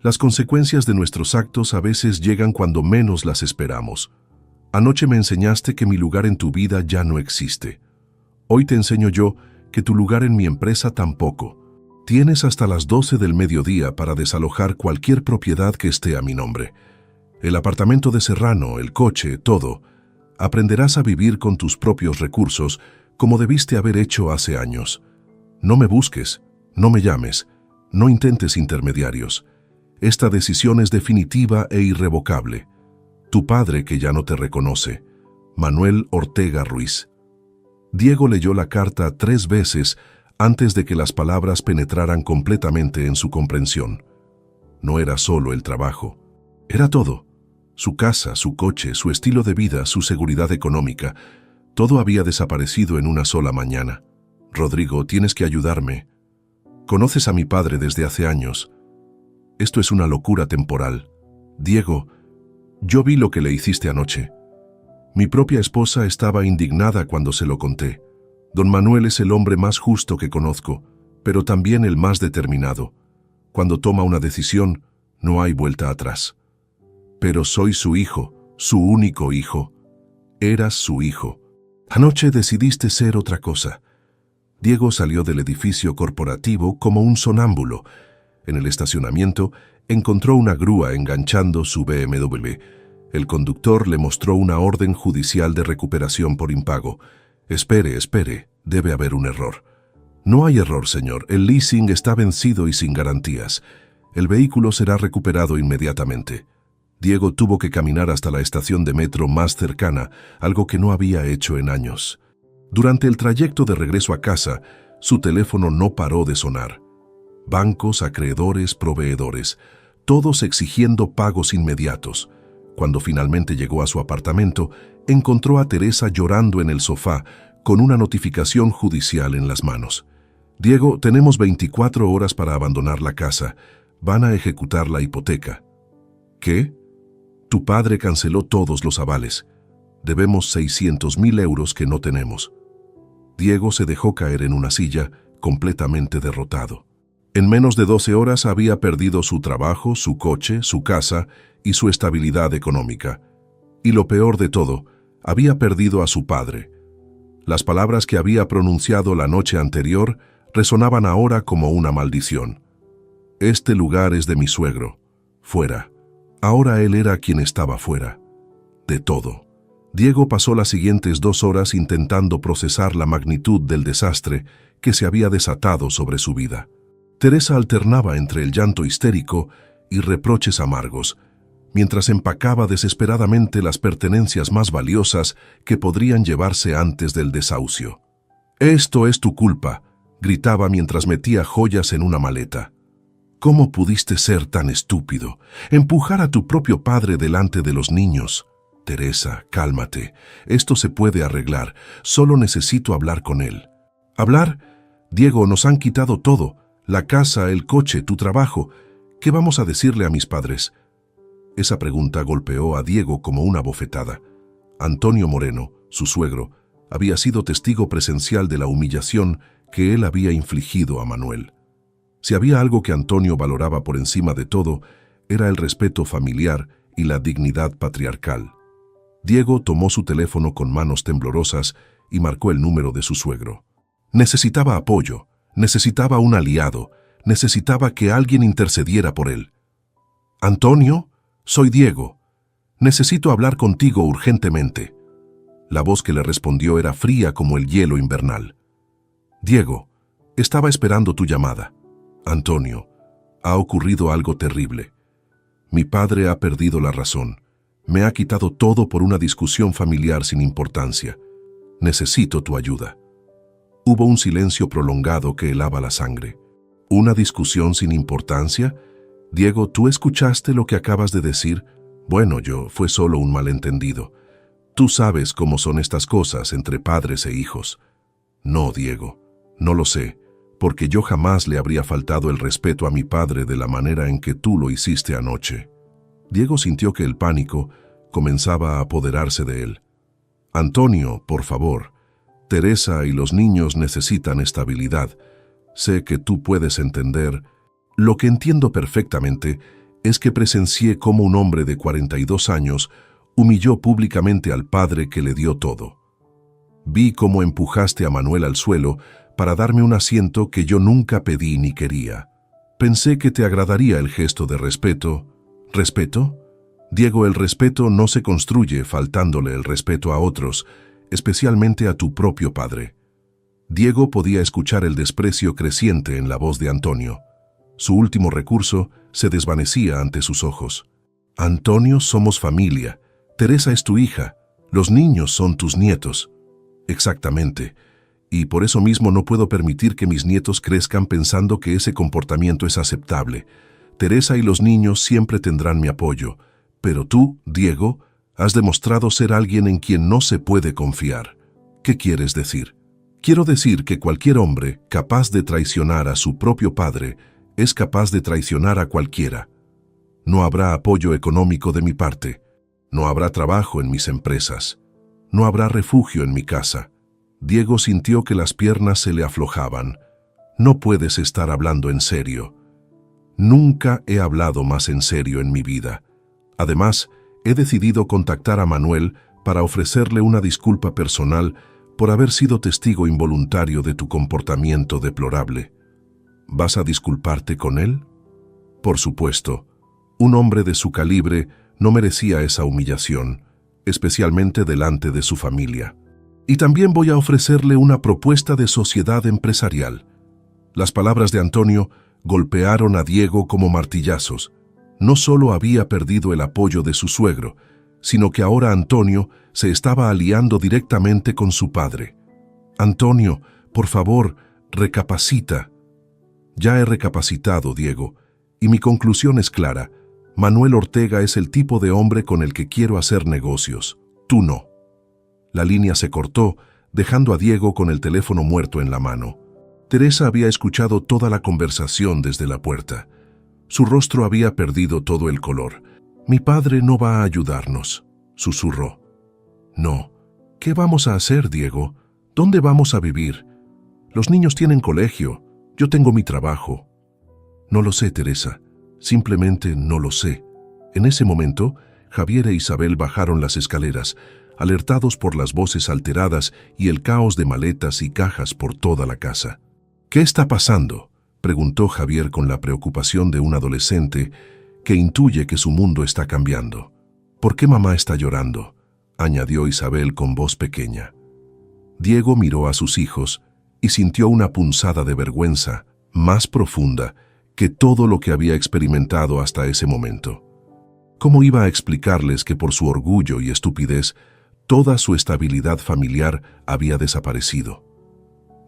las consecuencias de nuestros actos a veces llegan cuando menos las esperamos. Anoche me enseñaste que mi lugar en tu vida ya no existe. Hoy te enseño yo que tu lugar en mi empresa tampoco. Tienes hasta las 12 del mediodía para desalojar cualquier propiedad que esté a mi nombre. El apartamento de Serrano, el coche, todo. Aprenderás a vivir con tus propios recursos como debiste haber hecho hace años. No me busques, no me llames, no intentes intermediarios. Esta decisión es definitiva e irrevocable. Tu padre que ya no te reconoce, Manuel Ortega Ruiz». Diego leyó la carta 3 veces antes de que las palabras penetraran completamente en su comprensión. No era solo el trabajo, era todo. Su casa, su coche, su estilo de vida, su seguridad económica, todo había desaparecido en una sola mañana. «Rodrigo, tienes que ayudarme. Conoces a mi padre desde hace años. Esto es una locura temporal. Diego, yo vi lo que le hiciste anoche. Mi propia esposa estaba indignada cuando se lo conté. Don Manuel es el hombre más justo que conozco, pero también el más determinado. Cuando toma una decisión, no hay vuelta atrás. Pero soy su hijo, su único hijo. Eras su hijo. Anoche decidiste ser otra cosa». Diego salió del edificio corporativo como un sonámbulo. En el estacionamiento, Encontró una grúa enganchando su BMW. El conductor le mostró una orden judicial de recuperación por impago. Espere, espere, debe haber un error. No hay error, señor. El leasing está vencido y sin garantías. El vehículo será recuperado inmediatamente. Diego tuvo que caminar hasta la estación de metro más cercana, algo que no había hecho en años. Durante el trayecto de regreso a casa, su teléfono no paró de sonar. Bancos, acreedores, proveedores, todos exigiendo pagos inmediatos. Cuando finalmente llegó a su apartamento, encontró a Teresa llorando en el sofá, con una notificación judicial en las manos. Diego, tenemos 24 horas para abandonar la casa. Van a ejecutar la hipoteca. ¿Qué? Tu padre canceló todos los avales. Debemos 600.000 euros que no tenemos. Diego se dejó caer en una silla, completamente derrotado. En menos de 12 horas había perdido su trabajo, su coche, su casa y su estabilidad económica. Y lo peor de todo, había perdido a su padre. Las palabras que había pronunciado la noche anterior resonaban ahora como una maldición. Este lugar es de mi suegro. Fuera. Ahora él era quien estaba fuera. De todo. Diego pasó las siguientes 2 horas intentando procesar la magnitud del desastre que se había desatado sobre su vida. Teresa alternaba entre el llanto histérico y reproches amargos, mientras empacaba desesperadamente las pertenencias más valiosas que podrían llevarse antes del desahucio. «Esto es tu culpa», gritaba mientras metía joyas en una maleta. «¿Cómo pudiste ser tan estúpido? Empujar a tu propio padre delante de los niños». «Teresa, cálmate. Esto se puede arreglar. Solo necesito hablar con él». «¿Hablar? Diego, nos han quitado todo. La casa, el coche, tu trabajo. ¿Qué vamos a decirle a mis padres?» Esa pregunta golpeó a Diego como una bofetada. Antonio Moreno, su suegro, había sido testigo presencial de la humillación que él había infligido a Manuel. Si había algo que Antonio valoraba por encima de todo, era el respeto familiar y la dignidad patriarcal. Diego tomó su teléfono con manos temblorosas y marcó el número de su suegro. Necesitaba apoyo, necesitaba un aliado, necesitaba que alguien intercediera por él. «Antonio, soy Diego. Necesito hablar contigo urgentemente». La voz que le respondió era fría como el hielo invernal. «Diego, estaba esperando tu llamada». «Antonio, ha ocurrido algo terrible. Mi padre ha perdido la razón. Me ha quitado todo por una discusión familiar sin importancia. Necesito tu ayuda». Hubo un silencio prolongado que helaba la sangre. ¿Una discusión sin importancia? Diego, ¿tú escuchaste lo que acabas de decir? Bueno, fue solo un malentendido. Tú sabes cómo son estas cosas entre padres e hijos. No, Diego, no lo sé, porque yo jamás le habría faltado el respeto a mi padre de la manera en que tú lo hiciste anoche. Diego sintió que el pánico comenzaba a apoderarse de él. «Antonio, por favor, Teresa y los niños necesitan estabilidad. Sé que tú puedes entender. Lo que entiendo perfectamente es que presencié cómo un hombre de 42 años humilló públicamente al padre que le dio todo. Vi cómo empujaste a Manuel al suelo para darme un asiento que yo nunca pedí ni quería. Pensé que te agradaría el gesto de respeto». ¿Respeto? Diego, el respeto no se construye faltándole el respeto a otros, especialmente a tu propio padre. Diego podía escuchar el desprecio creciente en la voz de Antonio. Su último recurso se desvanecía ante sus ojos. «Antonio, somos familia. Teresa es tu hija. Los niños son tus nietos». «Exactamente. Y por eso mismo no puedo permitir que mis nietos crezcan pensando que ese comportamiento es aceptable. Teresa y los niños siempre tendrán mi apoyo. Pero tú, Diego, has demostrado ser alguien en quien no se puede confiar». «¿Qué quieres decir?» «Quiero decir que cualquier hombre capaz de traicionar a su propio padre es capaz de traicionar a cualquiera. No habrá apoyo económico de mi parte. No habrá trabajo en mis empresas. No habrá refugio en mi casa». Diego sintió que las piernas se le aflojaban. «No puedes estar hablando en serio». «Nunca he hablado más en serio en mi vida. Además, he decidido contactar a Manuel para ofrecerle una disculpa personal por haber sido testigo involuntario de tu comportamiento deplorable». «¿Vas a disculparte con él?» «Por supuesto. Un hombre de su calibre no merecía esa humillación, especialmente delante de su familia. Y también voy a ofrecerle una propuesta de sociedad empresarial. Las palabras de Antonio golpearon a Diego como martillazos. No solo había perdido el apoyo de su suegro, sino que ahora Antonio se estaba aliando directamente con su padre. Antonio, por favor, recapacita. Ya he recapacitado, Diego, y mi conclusión es clara. Manuel Ortega es el tipo de hombre con el que quiero hacer negocios. Tú no. La línea se cortó, dejando a Diego con el teléfono muerto en la mano. Teresa había escuchado toda la conversación desde la puerta. Su rostro había perdido todo el color. «Mi padre no va a ayudarnos», susurró. «No. ¿Qué vamos a hacer, Diego? ¿Dónde vamos a vivir? Los niños tienen colegio. Yo tengo mi trabajo». «No lo sé, Teresa. Simplemente no lo sé». En ese momento, Javier e Isabel bajaron las escaleras, alertados por las voces alteradas y el caos de maletas y cajas por toda la casa. «¿Qué está pasando?», preguntó Javier con la preocupación de un adolescente que intuye que su mundo está cambiando. «¿Por qué mamá está llorando?», añadió Isabel con voz pequeña. Diego miró a sus hijos y sintió una punzada de vergüenza más profunda que todo lo que había experimentado hasta ese momento. ¿Cómo iba a explicarles que por su orgullo y estupidez toda su estabilidad familiar había desaparecido?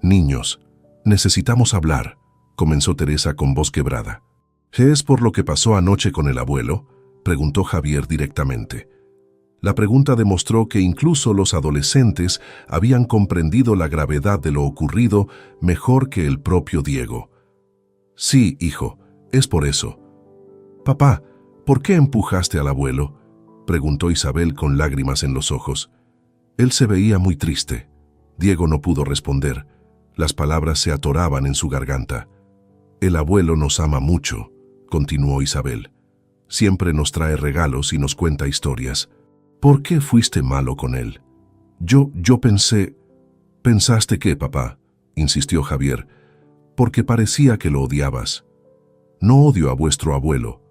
«Niños, necesitamos hablar», comenzó Teresa con voz quebrada. «¿Es por lo que pasó anoche con el abuelo?», preguntó Javier directamente. La pregunta demostró que incluso los adolescentes habían comprendido la gravedad de lo ocurrido mejor que el propio Diego. «Sí, hijo, es por eso». «Papá, ¿por qué empujaste al abuelo?», preguntó Isabel con lágrimas en los ojos. Él se veía muy triste. Diego no pudo responder. Las palabras se atoraban en su garganta. «El abuelo nos ama mucho», continuó Isabel. «Siempre nos trae regalos y nos cuenta historias. ¿Por qué fuiste malo con él?». Yo pensé». «¿Pensaste qué, papá?», insistió Javier. «Porque parecía que lo odiabas». «No odio a vuestro abuelo».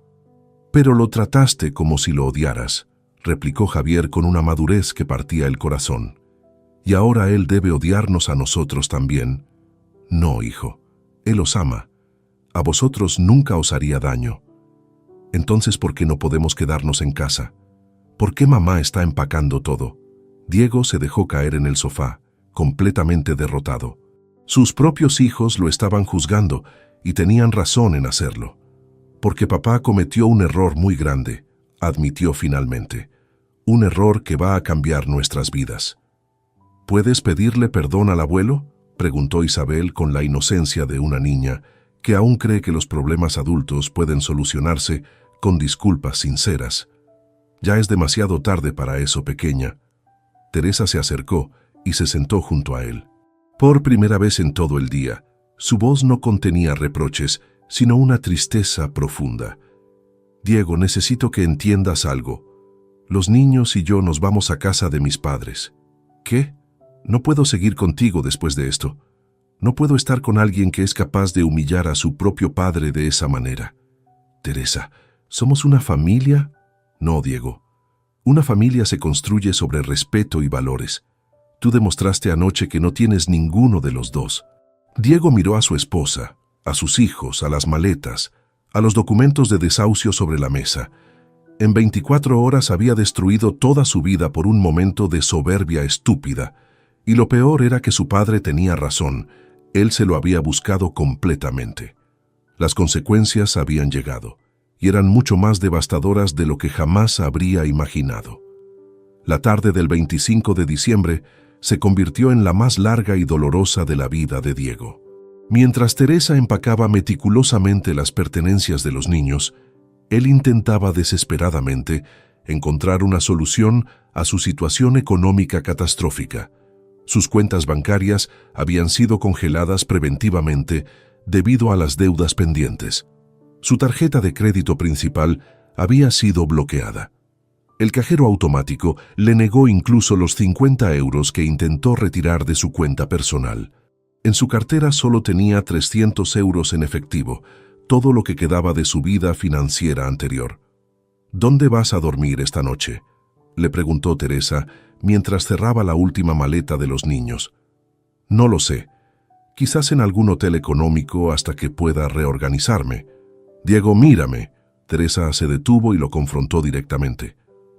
«Pero lo trataste como si lo odiaras», replicó Javier con una madurez que partía el corazón. «Y ahora él debe odiarnos a nosotros también». «No, hijo, él os ama. A vosotros nunca os haría daño». «Entonces, ¿por qué no podemos quedarnos en casa? ¿Por qué mamá está empacando todo?». Diego se dejó caer en el sofá, completamente derrotado. Sus propios hijos lo estaban juzgando y tenían razón en hacerlo. «Porque papá cometió un error muy grande», admitió finalmente. «Un error que va a cambiar nuestras vidas». «¿Puedes pedirle perdón al abuelo?», preguntó Isabel con la inocencia de una niña que aún cree que los problemas adultos pueden solucionarse con disculpas sinceras. «Ya es demasiado tarde para eso, pequeña». Teresa se acercó y se sentó junto a él. Por primera vez en todo el día, su voz no contenía reproches, sino una tristeza profunda. «Diego, necesito que entiendas algo. Los niños y yo nos vamos a casa de mis padres». «¿Qué? No puedo seguir contigo después de esto. No puedo estar con alguien que es capaz de humillar a su propio padre de esa manera». «Teresa, ¿somos una familia?». «No, Diego. Una familia se construye sobre respeto y valores. Tú demostraste anoche que no tienes ninguno de los dos». Diego miró a su esposa, a sus hijos, a las maletas, a los documentos de desahucio sobre la mesa. En 24 horas había destruido toda su vida por un momento de soberbia estúpida, y lo peor era que su padre tenía razón. Él se lo había buscado completamente. Las consecuencias habían llegado, y eran mucho más devastadoras de lo que jamás habría imaginado. La tarde del 25 de diciembre se convirtió en la más larga y dolorosa de la vida de Diego. Mientras Teresa empacaba meticulosamente las pertenencias de los niños, él intentaba desesperadamente encontrar una solución a su situación económica catastrófica. Sus cuentas bancarias habían sido congeladas preventivamente debido a las deudas pendientes. Su tarjeta de crédito principal había sido bloqueada. El cajero automático le negó incluso los 50 euros que intentó retirar de su cuenta personal. En su cartera solo tenía 300 euros en efectivo, todo lo que quedaba de su vida financiera anterior. ¿Dónde vas a dormir esta noche?, le preguntó Teresa mientras cerraba la última maleta de los niños. No lo sé. Quizás en algún hotel económico hasta que pueda reorganizarme. Diego, mírame. Teresa se detuvo y lo confrontó directamente.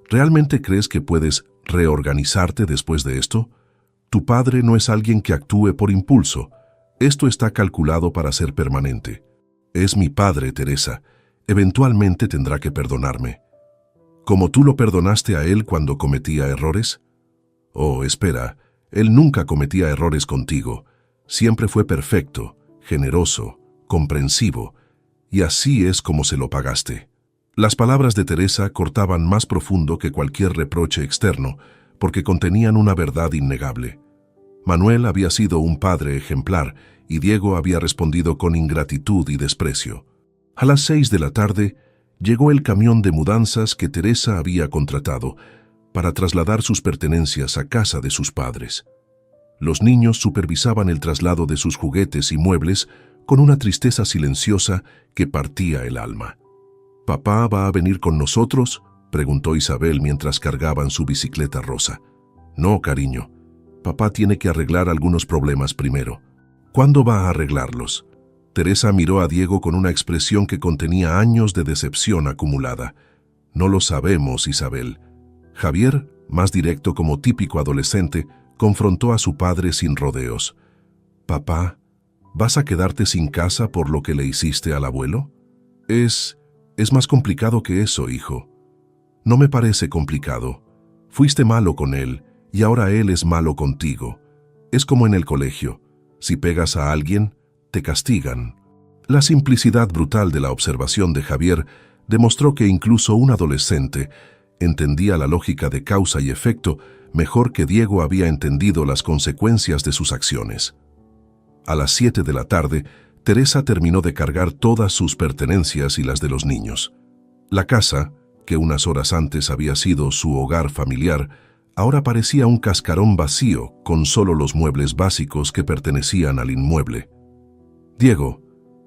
¿Realmente crees que puedes reorganizarte después de esto? Tu padre no es alguien que actúe por impulso. Esto está calculado para ser permanente. Es mi padre, Teresa. Eventualmente tendrá que perdonarme. ¿Como tú lo perdonaste a él cuando cometía errores? Oh, espera, él nunca cometía errores contigo. Siempre fue perfecto, generoso, comprensivo, y así es como se lo pagaste. Las palabras de Teresa cortaban más profundo que cualquier reproche externo, porque contenían una verdad innegable. Manuel había sido un padre ejemplar y Diego había respondido con ingratitud y desprecio. A las 6 de la tarde llegó el camión de mudanzas que Teresa había contratado para trasladar sus pertenencias a casa de sus padres. Los niños supervisaban el traslado de sus juguetes y muebles con una tristeza silenciosa que partía el alma. ¿Papá va a venir con nosotros?, preguntó Isabel mientras cargaban su bicicleta rosa. No, cariño. Papá tiene que arreglar algunos problemas primero. ¿Cuándo va a arreglarlos? Teresa miró a Diego con una expresión que contenía años de decepción acumulada. No lo sabemos, Isabel. Javier, más directo como típico adolescente, confrontó a su padre sin rodeos. Papá, ¿vas a quedarte sin casa por lo que le hiciste al abuelo? Es más complicado que eso, hijo. No me parece complicado. Fuiste malo con él y ahora él es malo contigo. Es como en el colegio. Si pegas a alguien, te castigan. La simplicidad brutal de la observación de Javier demostró que incluso un adolescente entendía la lógica de causa y efecto mejor que Diego había entendido las consecuencias de sus acciones. A las 7 de la tarde, Teresa terminó de cargar todas sus pertenencias y las de los niños. La casa, que unas horas antes había sido su hogar familiar, ahora parecía un cascarón vacío con solo los muebles básicos que pertenecían al inmueble. Diego,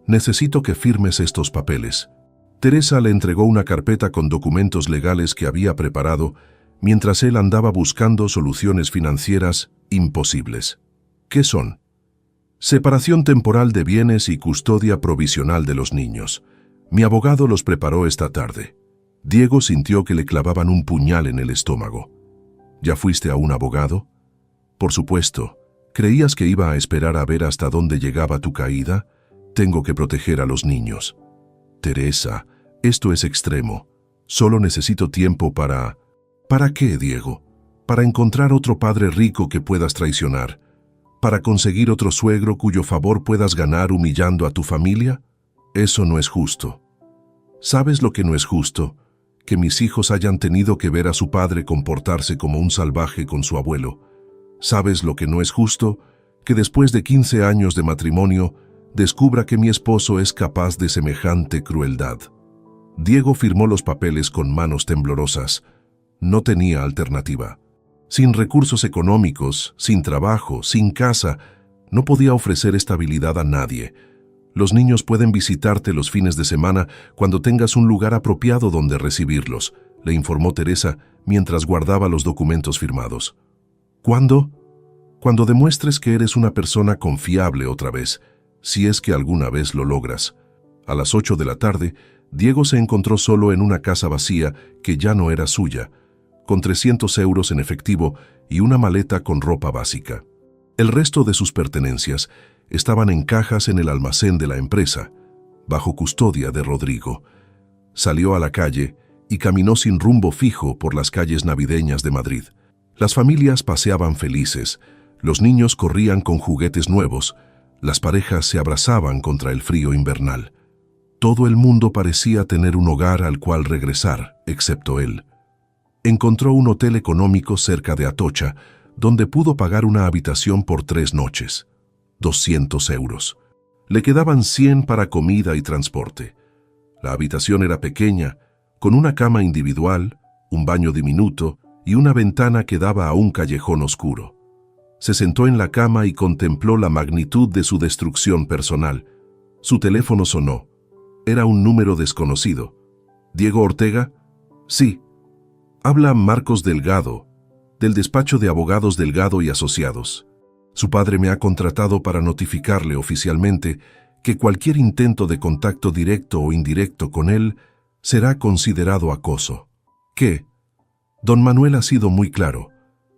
necesito que firmes estos papeles. Teresa le entregó una carpeta con documentos legales que había preparado mientras él andaba buscando soluciones financieras imposibles. ¿Qué son? Separación temporal de bienes y custodia provisional de los niños. Mi abogado los preparó esta tarde. Diego sintió que le clavaban un puñal en el estómago. ¿Ya fuiste a un abogado? Por supuesto. ¿Creías que iba a esperar a ver hasta dónde llegaba tu caída? Tengo que proteger a los niños. Teresa, esto es extremo. Solo necesito tiempo para... ¿Para qué, Diego? Para encontrar otro padre rico que puedas traicionar. ¿Para conseguir otro suegro cuyo favor puedas ganar humillando a tu familia? Eso no es justo. ¿Sabes lo que no es justo? Que mis hijos hayan tenido que ver a su padre comportarse como un salvaje con su abuelo. ¿Sabes lo que no es justo? Que después de 15 años de matrimonio, descubra que mi esposo es capaz de semejante crueldad. Diego firmó los papeles con manos temblorosas. No tenía alternativa. Sin recursos económicos, sin trabajo, sin casa, no podía ofrecer estabilidad a nadie. Los niños pueden visitarte los fines de semana cuando tengas un lugar apropiado donde recibirlos, le informó Teresa mientras guardaba los documentos firmados. ¿Cuándo? Cuando demuestres que eres una persona confiable otra vez, si es que alguna vez lo logras. A las 8 de la tarde, Diego se encontró solo en una casa vacía que ya no era suya, con 300 euros en efectivo y una maleta con ropa básica. El resto de sus pertenencias estaban en cajas en el almacén de la empresa, bajo custodia de Rodrigo. Salió a la calle y caminó sin rumbo fijo por las calles navideñas de Madrid. Las familias paseaban felices, los niños corrían con juguetes nuevos, las parejas se abrazaban contra el frío invernal. Todo el mundo parecía tener un hogar al cual regresar, excepto él. Encontró un hotel económico cerca de Atocha, donde pudo pagar una habitación por 3 noches. 200 euros. Le quedaban 100 para comida y transporte. La habitación era pequeña, con una cama individual, un baño diminuto y una ventana que daba a un callejón oscuro. Se sentó en la cama y contempló la magnitud de su destrucción personal. Su teléfono sonó. Era un número desconocido. ¿Diego Ortega? Sí, habla Marcos Delgado, del despacho de abogados Delgado y Asociados. Su padre me ha contratado para notificarle oficialmente que cualquier intento de contacto directo o indirecto con él será considerado acoso. ¿Qué? Don Manuel ha sido muy claro.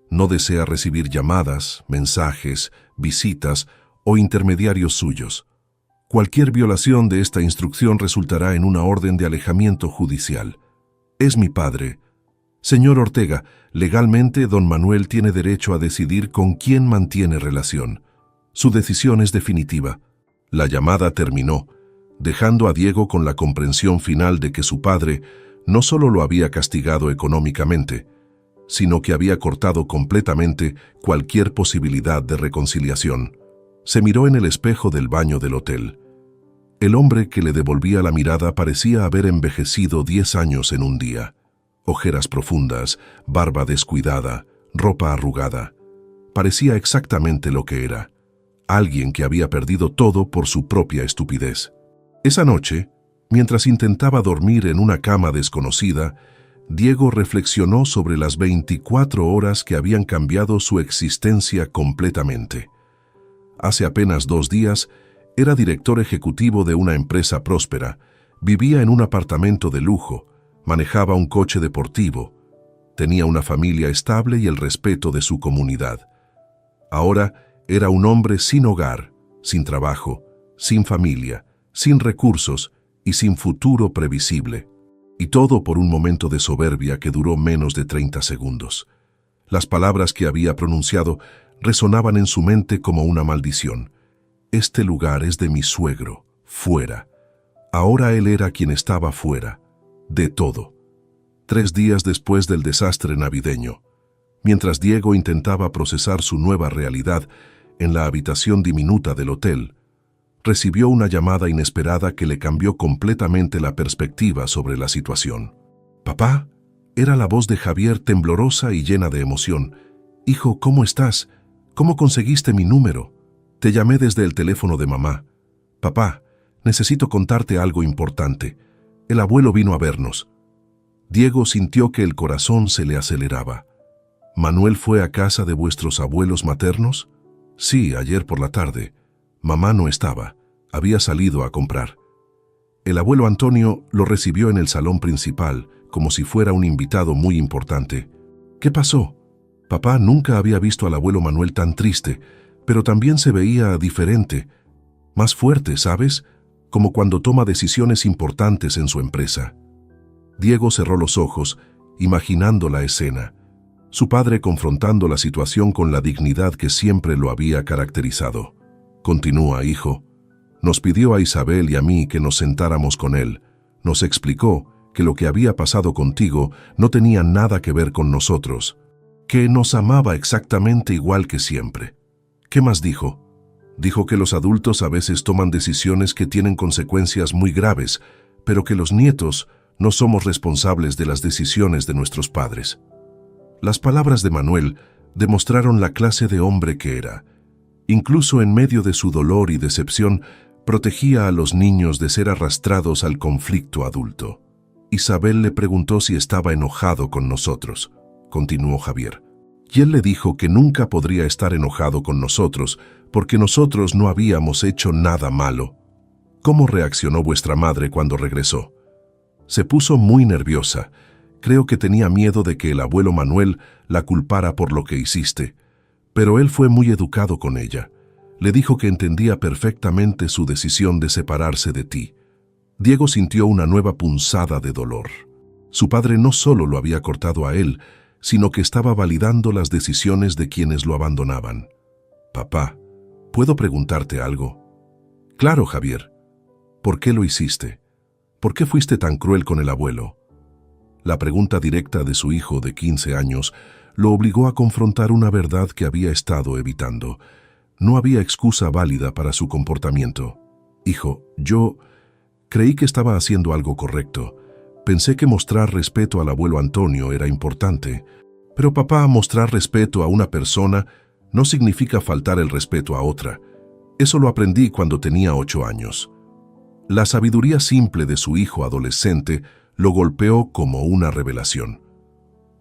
No desea recibir llamadas, mensajes, visitas o intermediarios suyos. Cualquier violación de esta instrucción resultará en una orden de alejamiento judicial. Es mi padre. Señor Ortega, legalmente don Manuel tiene derecho a decidir con quién mantiene relación. Su decisión es definitiva. La llamada terminó, dejando a Diego con la comprensión final de que su padre no solo lo había castigado económicamente, sino que había cortado completamente cualquier posibilidad de reconciliación. Se miró en el espejo del baño del hotel. El hombre que le devolvía la mirada parecía haber envejecido 10 años en un día. Ojeras profundas, barba descuidada, ropa arrugada. Parecía exactamente lo que era. Alguien que había perdido todo por su propia estupidez. Esa noche, mientras intentaba dormir en una cama desconocida, Diego reflexionó sobre las 24 horas que habían cambiado su existencia completamente. Hace apenas 2 días, era director ejecutivo de una empresa próspera, vivía en un apartamento de lujo, manejaba un coche deportivo, tenía una familia estable y el respeto de su comunidad. Ahora era un hombre sin hogar, sin trabajo, sin familia, sin recursos y sin futuro previsible. Y todo por un momento de soberbia que duró menos de 30 segundos. Las palabras que había pronunciado resonaban en su mente como una maldición. Este lugar es de mi suegro, fuera. Ahora él era quien estaba fuera, de todo. 3 días después del desastre navideño, mientras Diego intentaba procesar su nueva realidad en la habitación diminuta del hotel, recibió una llamada inesperada que le cambió completamente la perspectiva sobre la situación. «Papá», era la voz de Javier temblorosa y llena de emoción. «Hijo, ¿cómo estás? ¿Cómo conseguiste mi número? Te llamé desde el teléfono de mamá. Papá, necesito contarte algo importante. El abuelo vino a vernos». Diego sintió que el corazón se le aceleraba. «¿Manuel fue a casa de vuestros abuelos maternos?» «Sí, ayer por la tarde. Mamá no estaba, había salido a comprar». El abuelo Antonio lo recibió en el salón principal, como si fuera un invitado muy importante. «¿Qué pasó?» Papá nunca había visto al abuelo Manuel tan triste, pero también se veía diferente, más fuerte, ¿sabes? Como cuando toma decisiones importantes en su empresa. Diego cerró los ojos, imaginando la escena. Su padre confrontando la situación con la dignidad que siempre lo había caracterizado. «Continúa, hijo. Nos pidió a Isabel y a mí que nos sentáramos con él. Nos explicó que lo que había pasado contigo no tenía nada que ver con nosotros, que nos amaba exactamente igual que siempre». «¿Qué más dijo?» «Dijo que los adultos a veces toman decisiones que tienen consecuencias muy graves, pero que los nietos no somos responsables de las decisiones de nuestros padres». Las palabras de Manuel demostraron la clase de hombre que era. Incluso en medio de su dolor y decepción, protegía a los niños de ser arrastrados al conflicto adulto. «Isabel le preguntó si estaba enojado con nosotros», continuó Javier. «Y él le dijo que nunca podría estar enojado con nosotros porque nosotros no habíamos hecho nada malo». «¿Cómo reaccionó vuestra madre cuando regresó?» «Se puso muy nerviosa. Creo que tenía miedo de que el abuelo Manuel la culpara por lo que hiciste. Pero él fue muy educado con ella. Le dijo que entendía perfectamente su decisión de separarse de ti». Diego sintió una nueva punzada de dolor. Su padre no solo lo había cortado a él, sino que estaba validando las decisiones de quienes lo abandonaban. «Papá, ¿puedo preguntarte algo?» «Claro, Javier. ¿Por qué lo hiciste? ¿Por qué fuiste tan cruel con el abuelo?» La pregunta directa de su hijo de 15 años lo obligó a confrontar una verdad que había estado evitando. No había excusa válida para su comportamiento. «Hijo, yo creí que estaba haciendo algo correcto. Pensé que mostrar respeto al abuelo Antonio era importante. Pero papá, mostrar respeto a una persona no significa faltar el respeto a otra. Eso lo aprendí cuando tenía 8 años». La sabiduría simple de su hijo adolescente lo golpeó como una revelación.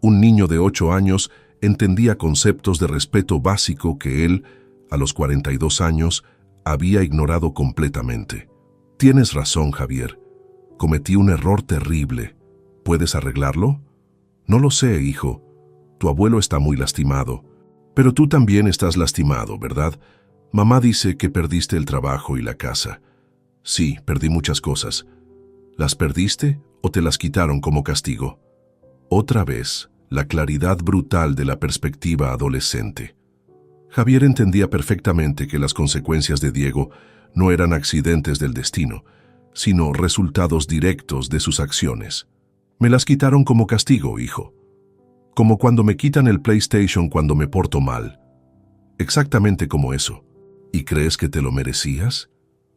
Un niño de 8 años entendía conceptos de respeto básico que él, a los 42 años, había ignorado completamente. Tienes razón, Javier. Cometí un error terrible. ¿Puedes arreglarlo? No lo sé, hijo. Tu abuelo está muy lastimado. Pero tú también estás lastimado, ¿verdad? Mamá dice que perdiste el trabajo y la casa. Sí, perdí muchas cosas. ¿Las perdiste o te las quitaron como castigo? Otra vez, la claridad brutal de la perspectiva adolescente. Javier entendía perfectamente que las consecuencias de Diego no eran accidentes del destino, sino resultados directos de sus acciones. Me las quitaron como castigo, hijo. Como cuando me quitan el PlayStation cuando me porto mal. Exactamente como eso. ¿Y crees que te lo merecías?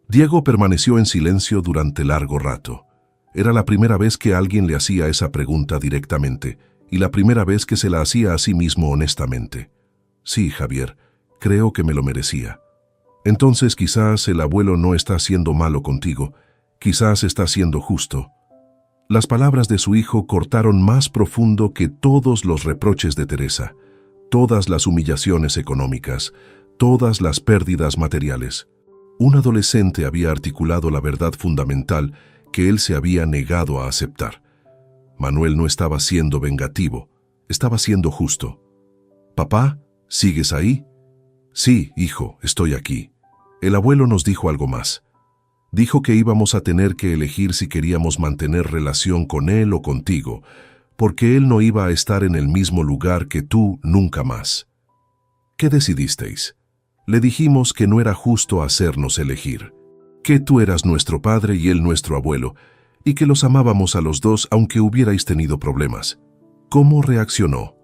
Diego permaneció en silencio durante largo rato. Era la primera vez que alguien le hacía esa pregunta directamente, y la primera vez que se la hacía a sí mismo honestamente. Sí, Javier, creo que me lo merecía. Entonces quizás el abuelo no está siendo malo contigo, quizás está siendo justo. Las palabras de su hijo cortaron más profundo que todos los reproches de Teresa, todas las humillaciones económicas, todas las pérdidas materiales. Un adolescente había articulado la verdad fundamental que él se había negado a aceptar. Manuel no estaba siendo vengativo, estaba siendo justo. «Papá, ¿sigues ahí?» «Sí, hijo, estoy aquí». El abuelo nos dijo algo más. Dijo que íbamos a tener que elegir si queríamos mantener relación con él o contigo, porque él no iba a estar en el mismo lugar que tú nunca más. ¿Qué decidisteis? Le dijimos que no era justo hacernos elegir, que tú eras nuestro padre y él nuestro abuelo, y que los amábamos a los dos aunque hubierais tenido problemas. ¿Cómo reaccionó?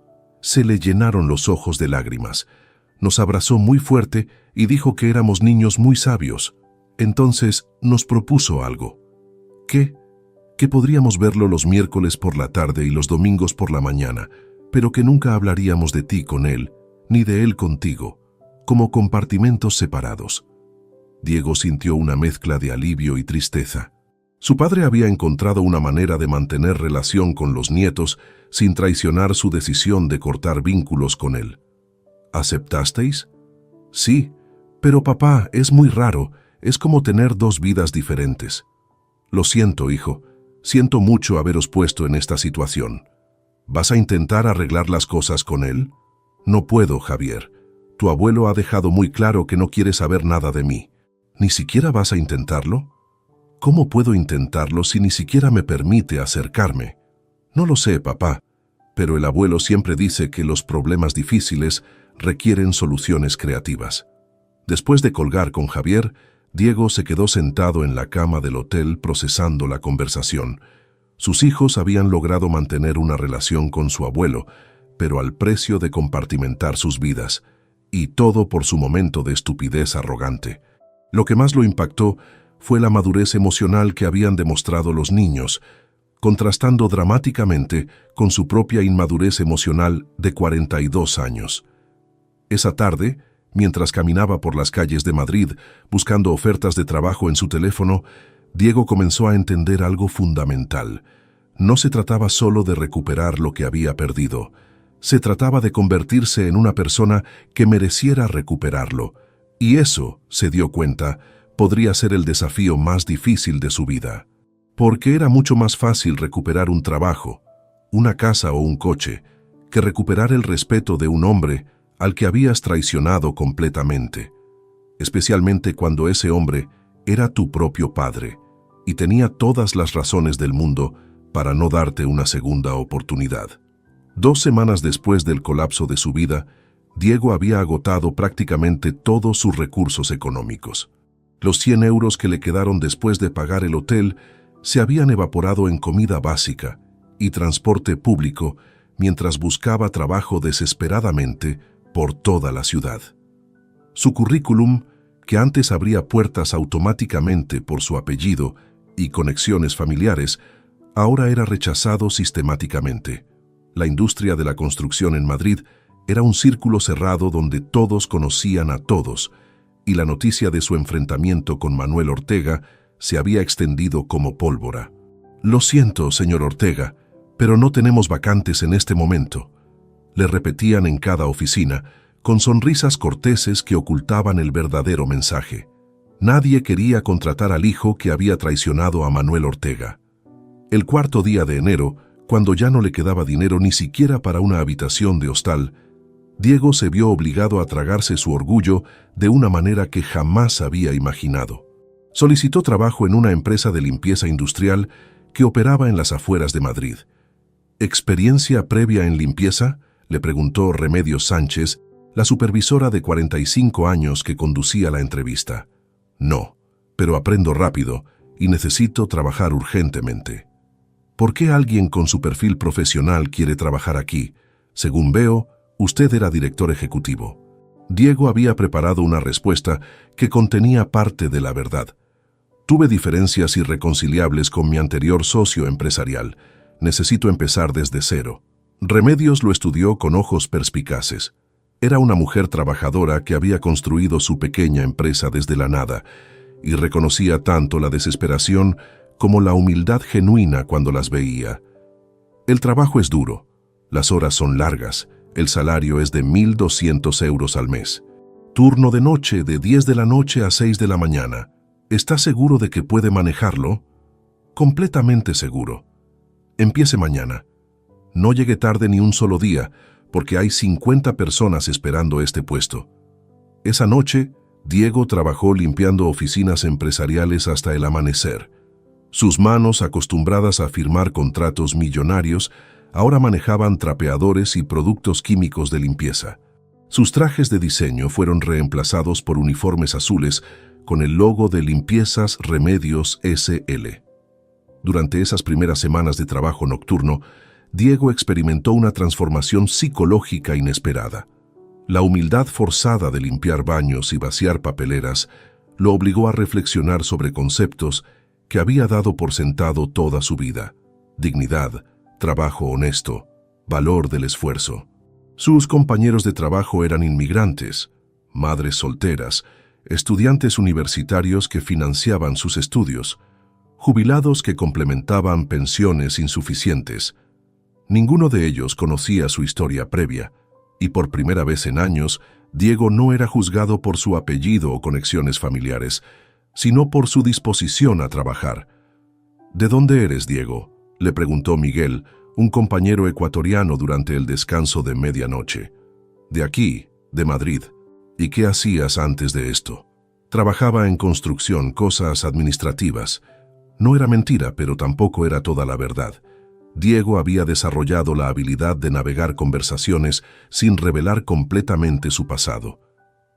Se le llenaron los ojos de lágrimas. Nos abrazó muy fuerte y dijo que éramos niños muy sabios. Entonces nos propuso algo. ¿Qué? Que podríamos verlo los miércoles por la tarde y los domingos por la mañana, pero que nunca hablaríamos de ti con él, ni de él contigo, como compartimentos separados. Diego sintió una mezcla de alivio y tristeza. Su padre había encontrado una manera de mantener relación con los nietos sin traicionar su decisión de cortar vínculos con él. ¿Aceptasteis? Sí, pero papá, es muy raro. Es como tener dos vidas diferentes. Lo siento, hijo. Siento mucho haberos puesto en esta situación. ¿Vas a intentar arreglar las cosas con él? No puedo, Javier. Tu abuelo ha dejado muy claro que no quiere saber nada de mí. ¿Ni siquiera vas a intentarlo? ¿Cómo puedo intentarlo si ni siquiera me permite acercarme? No lo sé, papá, pero el abuelo siempre dice que los problemas difíciles requieren soluciones creativas. Después de colgar con Javier, Diego se quedó sentado en la cama del hotel procesando la conversación. Sus hijos habían logrado mantener una relación con su abuelo, pero al precio de compartimentar sus vidas, y todo por su momento de estupidez arrogante. Lo que más lo impactó fue la madurez emocional que habían demostrado los niños, contrastando dramáticamente con su propia inmadurez emocional de 42 años. Esa tarde, mientras caminaba por las calles de Madrid buscando ofertas de trabajo en su teléfono, Diego comenzó a entender algo fundamental. No se trataba solo de recuperar lo que había perdido. Se trataba de convertirse en una persona que mereciera recuperarlo. Y eso, se dio cuenta, podría ser el desafío más difícil de su vida. Porque era mucho más fácil recuperar un trabajo, una casa o un coche, que recuperar el respeto de un hombre al que habías traicionado completamente, especialmente cuando ese hombre era tu propio padre y tenía todas las razones del mundo para no darte una segunda oportunidad. 2 semanas después del colapso de su vida, Diego había agotado prácticamente todos sus recursos económicos. Los 100 euros que le quedaron después de pagar el hotel se habían evaporado en comida básica y transporte público mientras buscaba trabajo desesperadamente por toda la ciudad. Su currículum, que antes abría puertas automáticamente por su apellido y conexiones familiares, ahora era rechazado sistemáticamente. La industria de la construcción en Madrid era un círculo cerrado donde todos conocían a todos, y la noticia de su enfrentamiento con Manuel Ortega se había extendido como pólvora. Lo siento, señor Ortega, pero no tenemos vacantes en este momento, le repetían en cada oficina, con sonrisas corteses que ocultaban el verdadero mensaje. Nadie quería contratar al hijo que había traicionado a Manuel Ortega. El cuarto día de enero, cuando ya no le quedaba dinero ni siquiera para una habitación de hostal, Diego se vio obligado a tragarse su orgullo de una manera que jamás había imaginado. Solicitó trabajo en una empresa de limpieza industrial que operaba en las afueras de Madrid. ¿Experiencia previa en limpieza?, le preguntó Remedios Sánchez, la supervisora de 45 años que conducía la entrevista. No, pero aprendo rápido y necesito trabajar urgentemente. ¿Por qué alguien con su perfil profesional quiere trabajar aquí? Según veo, usted era director ejecutivo. Diego había preparado una respuesta que contenía parte de la verdad. Tuve diferencias irreconciliables con mi anterior socio empresarial. Necesito empezar desde cero. Remedios lo estudió con ojos perspicaces. Era una mujer trabajadora que había construido su pequeña empresa desde la nada y reconocía tanto la desesperación como la humildad genuina cuando las veía. El trabajo es duro, las horas son largas, el salario es de 1.200 euros al mes. Turno de noche de 10 de la noche a 6 de la mañana. ¿Está seguro de que puede manejarlo? Completamente seguro. Empiece mañana. No llegue tarde ni un solo día, porque hay 50 personas esperando este puesto. Esa noche, Diego trabajó limpiando oficinas empresariales hasta el amanecer. Sus manos, acostumbradas a firmar contratos millonarios, ahora manejaban trapeadores y productos químicos de limpieza. Sus trajes de diseño fueron reemplazados por uniformes azules con el logo de Limpiezas Remedios S.L. Durante esas primeras semanas de trabajo nocturno, Diego experimentó una transformación psicológica inesperada. La humildad forzada de limpiar baños y vaciar papeleras lo obligó a reflexionar sobre conceptos que había dado por sentado toda su vida: dignidad, trabajo honesto, valor del esfuerzo. Sus compañeros de trabajo eran inmigrantes, madres solteras, estudiantes universitarios que financiaban sus estudios, jubilados que complementaban pensiones insuficientes. Ninguno de ellos conocía su historia previa, y por primera vez en años, Diego no era juzgado por su apellido o conexiones familiares, sino por su disposición a trabajar. ¿De dónde eres, Diego?, le preguntó Miguel, un compañero ecuatoriano durante el descanso de medianoche. De aquí, de Madrid. ¿Y qué hacías antes de esto? Trabajaba en construcción, cosas administrativas. No era mentira, pero tampoco era toda la verdad. Diego había desarrollado la habilidad de navegar conversaciones sin revelar completamente su pasado.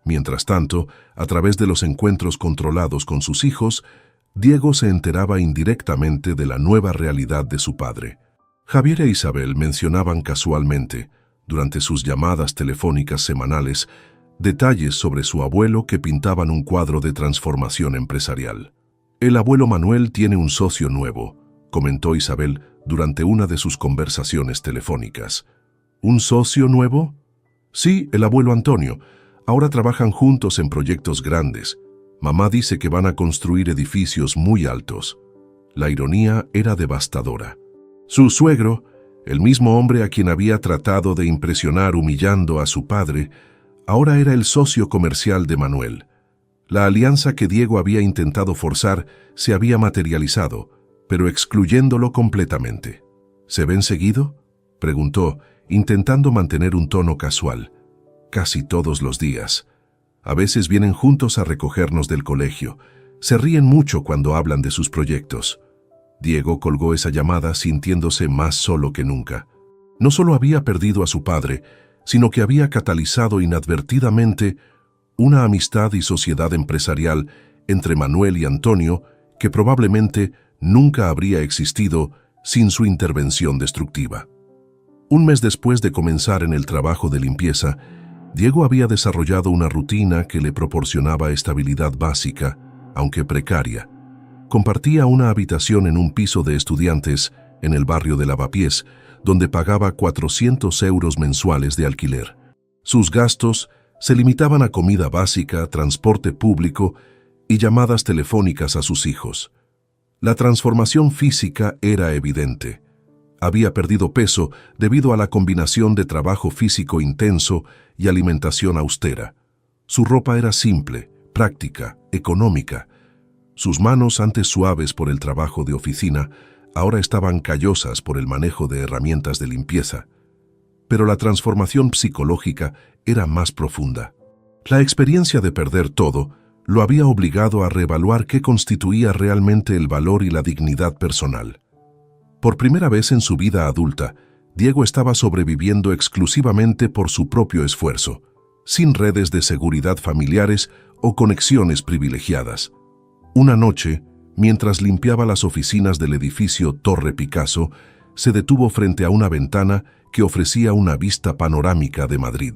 Mientras tanto, a través de los encuentros controlados con sus hijos, Diego se enteraba indirectamente de la nueva realidad de su padre. Javier e Isabel mencionaban casualmente, durante sus llamadas telefónicas semanales, detalles sobre su abuelo que pintaban un cuadro de transformación empresarial. El abuelo Manuel tiene un socio nuevo, comentó Isabel durante una de sus conversaciones telefónicas. ¿Un socio nuevo? Sí, el abuelo Antonio. Ahora trabajan juntos en proyectos grandes. Mamá dice que van a construir edificios muy altos. La ironía era devastadora. Su suegro, el mismo hombre a quien había tratado de impresionar humillando a su padre, ahora era el socio comercial de Manuel. La alianza que Diego había intentado forzar se había materializado, pero excluyéndolo completamente. ¿Se ven seguido?, preguntó, intentando mantener un tono casual. Casi todos los días. A veces vienen juntos a recogernos del colegio. Se ríen mucho cuando hablan de sus proyectos. Diego colgó esa llamada sintiéndose más solo que nunca. No solo había perdido a su padre, sino que había catalizado inadvertidamente una amistad y sociedad empresarial entre Manuel y Antonio que probablemente nunca habría existido sin su intervención destructiva. Un mes después de comenzar en el trabajo de limpieza, Diego había desarrollado una rutina que le proporcionaba estabilidad básica, aunque precaria. Compartía una habitación en un piso de estudiantes en el barrio de Lavapiés, donde pagaba 400 euros mensuales de alquiler. Sus gastos se limitaban a comida básica, transporte público y llamadas telefónicas a sus hijos. La transformación física era evidente. Había perdido peso debido a la combinación de trabajo físico intenso y alimentación austera. Su ropa era simple, práctica, económica. Sus manos, antes suaves por el trabajo de oficina, ahora estaban callosas por el manejo de herramientas de limpieza. Pero la transformación psicológica era más profunda. La experiencia de perder todo lo había obligado a reevaluar qué constituía realmente el valor y la dignidad personal. Por primera vez en su vida adulta, Diego estaba sobreviviendo exclusivamente por su propio esfuerzo, sin redes de seguridad familiares o conexiones privilegiadas. Una noche, mientras limpiaba las oficinas del edificio Torre Picasso, se detuvo frente a una ventana que ofrecía una vista panorámica de Madrid.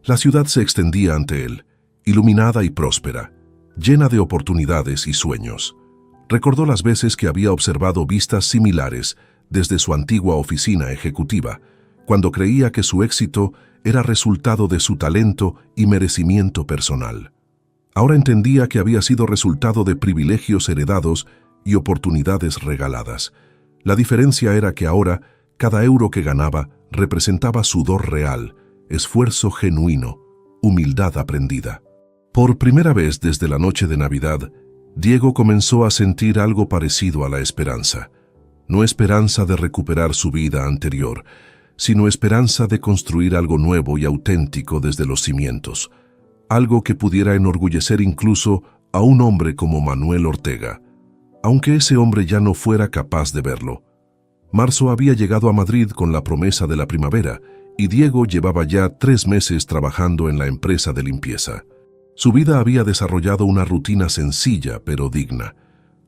La ciudad se extendía ante él, iluminada y próspera, llena de oportunidades y sueños. Recordó las veces que había observado vistas similares desde su antigua oficina ejecutiva, cuando creía que su éxito era resultado de su talento y merecimiento personal. Ahora entendía que había sido resultado de privilegios heredados y oportunidades regaladas. La diferencia era que ahora, cada euro que ganaba representaba sudor real, esfuerzo genuino, humildad aprendida. Por primera vez desde la noche de Navidad, Diego comenzó a sentir algo parecido a la esperanza. No esperanza de recuperar su vida anterior, sino esperanza de construir algo nuevo y auténtico desde los cimientos. Algo que pudiera enorgullecer incluso a un hombre como Manuel Ortega, aunque ese hombre ya no fuera capaz de verlo. Marzo había llegado a Madrid con la promesa de la primavera y Diego llevaba ya 3 meses trabajando en la empresa de limpieza. Su vida había desarrollado una rutina sencilla pero digna.